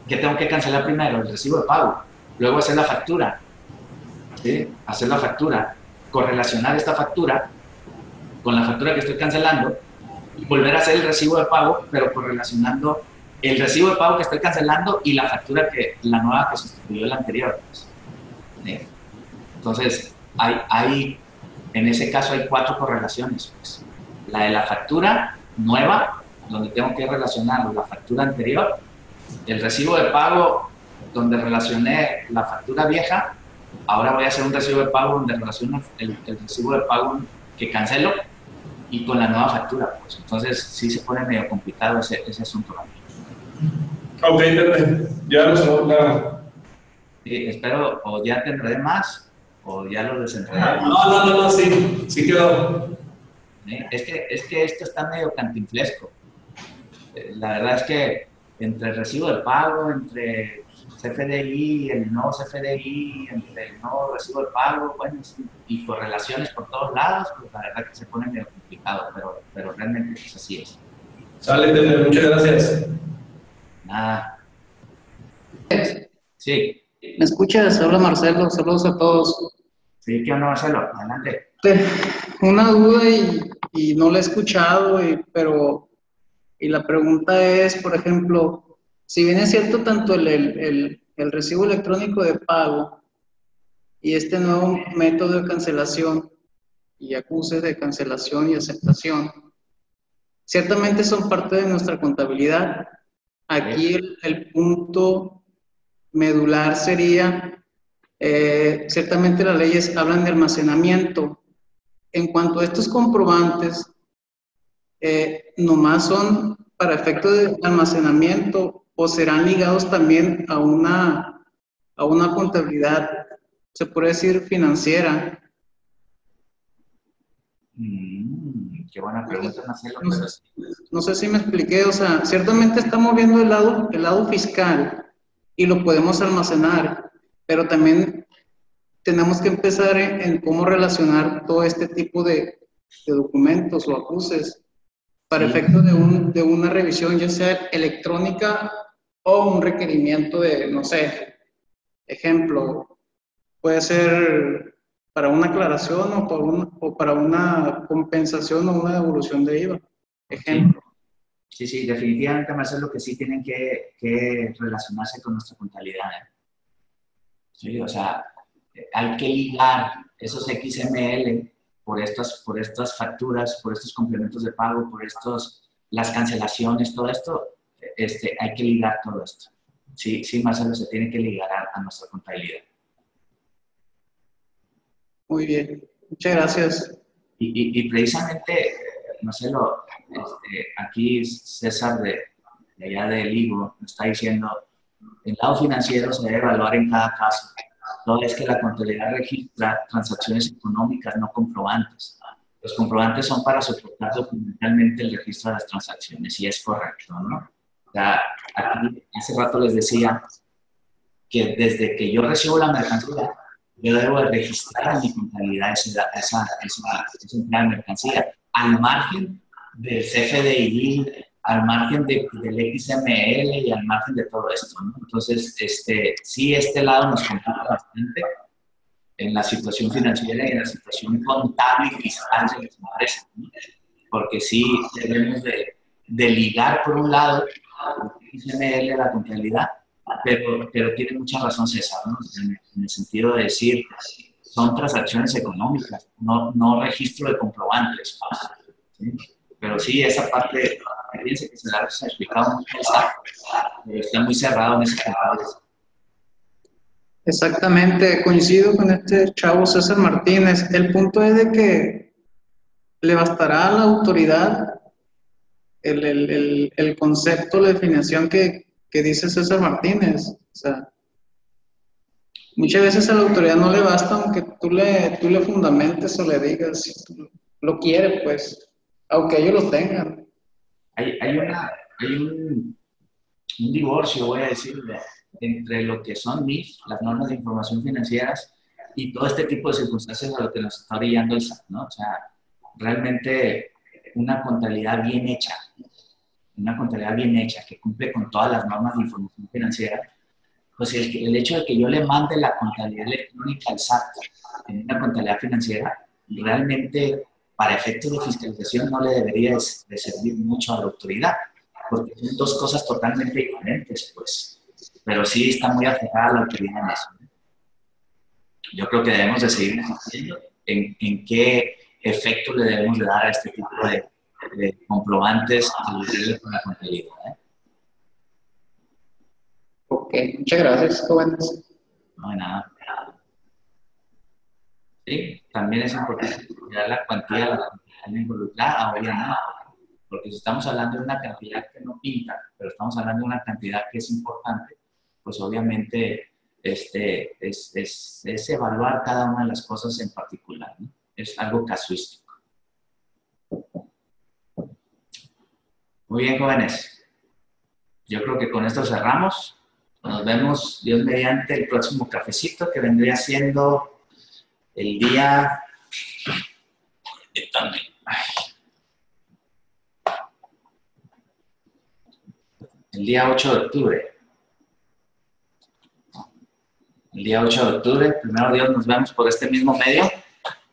¿qué tengo que cancelar primero? El recibo de pago. Luego hacer la factura. ¿Sí? Hacer la factura. Correlacionar esta factura con la factura que estoy cancelando y volver a hacer el recibo de pago, pero correlacionando el recibo de pago que estoy cancelando y la factura la nueva que sustituyó la anterior. ¿Sí? Entonces, en ese caso hay 4 correlaciones. Pues. La de la factura nueva, donde tengo que relacionar la factura anterior, el recibo de pago, donde relacioné la factura vieja, ahora voy a hacer un recibo de pago donde relaciono el recibo de pago que cancelo y con la nueva factura. Pues. Entonces, sí se pone medio complicado ese asunto. Ok, Pepe, ya lo sabemos, claro. Sí, espero, o ya te enredé más, o ya lo desenredé. No, sí quedó. Es que esto está medio cantinflesco. La verdad es que entre el recibo de pago, entre CFDI, el no CFDI, entre el no recibo de pago, bueno, sí, y correlaciones por todos lados, pues la verdad que se pone medio complicado, pero realmente pues así es. Sale, Pepe, muchas gracias. Nada. Sí, ¿Me escuchas? Habla Marcelo, saludos a todos. sí, ¿qué onda, Marcelo? Adelante. Una duda y no la he escuchado, pero la pregunta es, por ejemplo, si bien es cierto tanto el recibo electrónico de pago y este nuevo método de cancelación y acuses de cancelación y aceptación, ciertamente son parte de nuestra contabilidad. Aquí el punto medular sería, ciertamente las leyes hablan de almacenamiento. En cuanto a estos comprobantes, nomás son para efecto de almacenamiento o serán ligados también a una contabilidad, se puede decir financiera. Qué buena pregunta, Marcelo. No sé si me expliqué, o sea, ciertamente estamos viendo el lado fiscal y lo podemos almacenar, pero también tenemos que empezar en cómo relacionar todo este tipo de documentos o acuses para efecto de una revisión, ya sea electrónica o un requerimiento de, no sé, ejemplo, puede ser para una aclaración o para una compensación o una devolución de IVA, ejemplo. Sí, definitivamente, Marcelo, que sí tienen que relacionarse con nuestra contabilidad. Sí, o sea, hay que ligar esos XML por estas facturas, por estos complementos de pago, por las cancelaciones, todo esto, hay que ligar todo esto. Sí, Marcelo, se tiene que ligar a nuestra contabilidad. Muy bien, muchas gracias. Y precisamente, Marcelo, aquí César de allá de Ligo me está diciendo, el lado financiero se debe evaluar en cada caso. No es que la contabilidad registra transacciones económicas, no comprobantes. Los comprobantes son para soportar documentalmente el registro de las transacciones, y es correcto, ¿no? O sea, aquí hace rato les decía que desde que yo recibo la mercancía, yo debo de registrar en mi contabilidad esa entrada de mercancía, al margen del CFDI, al margen del XML y al margen de todo esto, ¿no? Entonces, sí, este lado nos complica bastante en la situación financiera y en la situación contable y fiscal de las empresas, ¿no? Porque sí debemos de ligar, por un lado, el XML a la contabilidad, pero tiene mucha razón César, ¿no? En el sentido de decir, son transacciones económicas, no registro de comprobantes, ¿sí? Pero sí, esa parte, fíjense que se la ha explicado mucho, pero está muy cerrado en ese sentido. Exactamente, coincido con este chavo César Martínez. El punto es de que le bastará a la autoridad el concepto, la definición que dice César Martínez. O sea, muchas veces a la autoridad no le basta aunque tú le fundamentes o le digas, lo quiere, pues, aunque ellos lo tengan. Hay un divorcio, voy a decir, entre lo que son las normas de información financieras, y todo este tipo de circunstancias a lo que nos está brillando el SAT, ¿no? O sea, realmente una contabilidad bien hecha, que cumple con todas las normas de información financiera, pues el hecho de que yo le mande la contabilidad electrónica al SAT en una contabilidad financiera, realmente para efectos de fiscalización no le debería de servir mucho a la autoridad, porque son dos cosas totalmente diferentes, pues. Pero sí está muy afectada la autoridad en eso, ¿no? Yo creo que debemos de seguir insistiendo en qué efecto le debemos de dar a este tipo de comprobantes con la contabilidad, ¿eh? Ok, muchas gracias, jóvenes. No hay nada. Sí, también es importante considerar la cuantía de la cantidad involucrada, obviamente. Porque si estamos hablando de una cantidad que no pinta, pero estamos hablando de una cantidad que es importante, pues obviamente es evaluar cada una de las cosas en particular, ¿no? Es algo casuístico. Muy bien, jóvenes. Yo creo que con esto cerramos. Nos vemos, Dios mediante, el próximo cafecito, que vendría siendo el día... El día 8 de octubre. El día 8 de octubre, primero Dios, nos vemos por este mismo medio.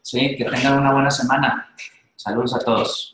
Sí, que tengan una buena semana. Saludos a todos.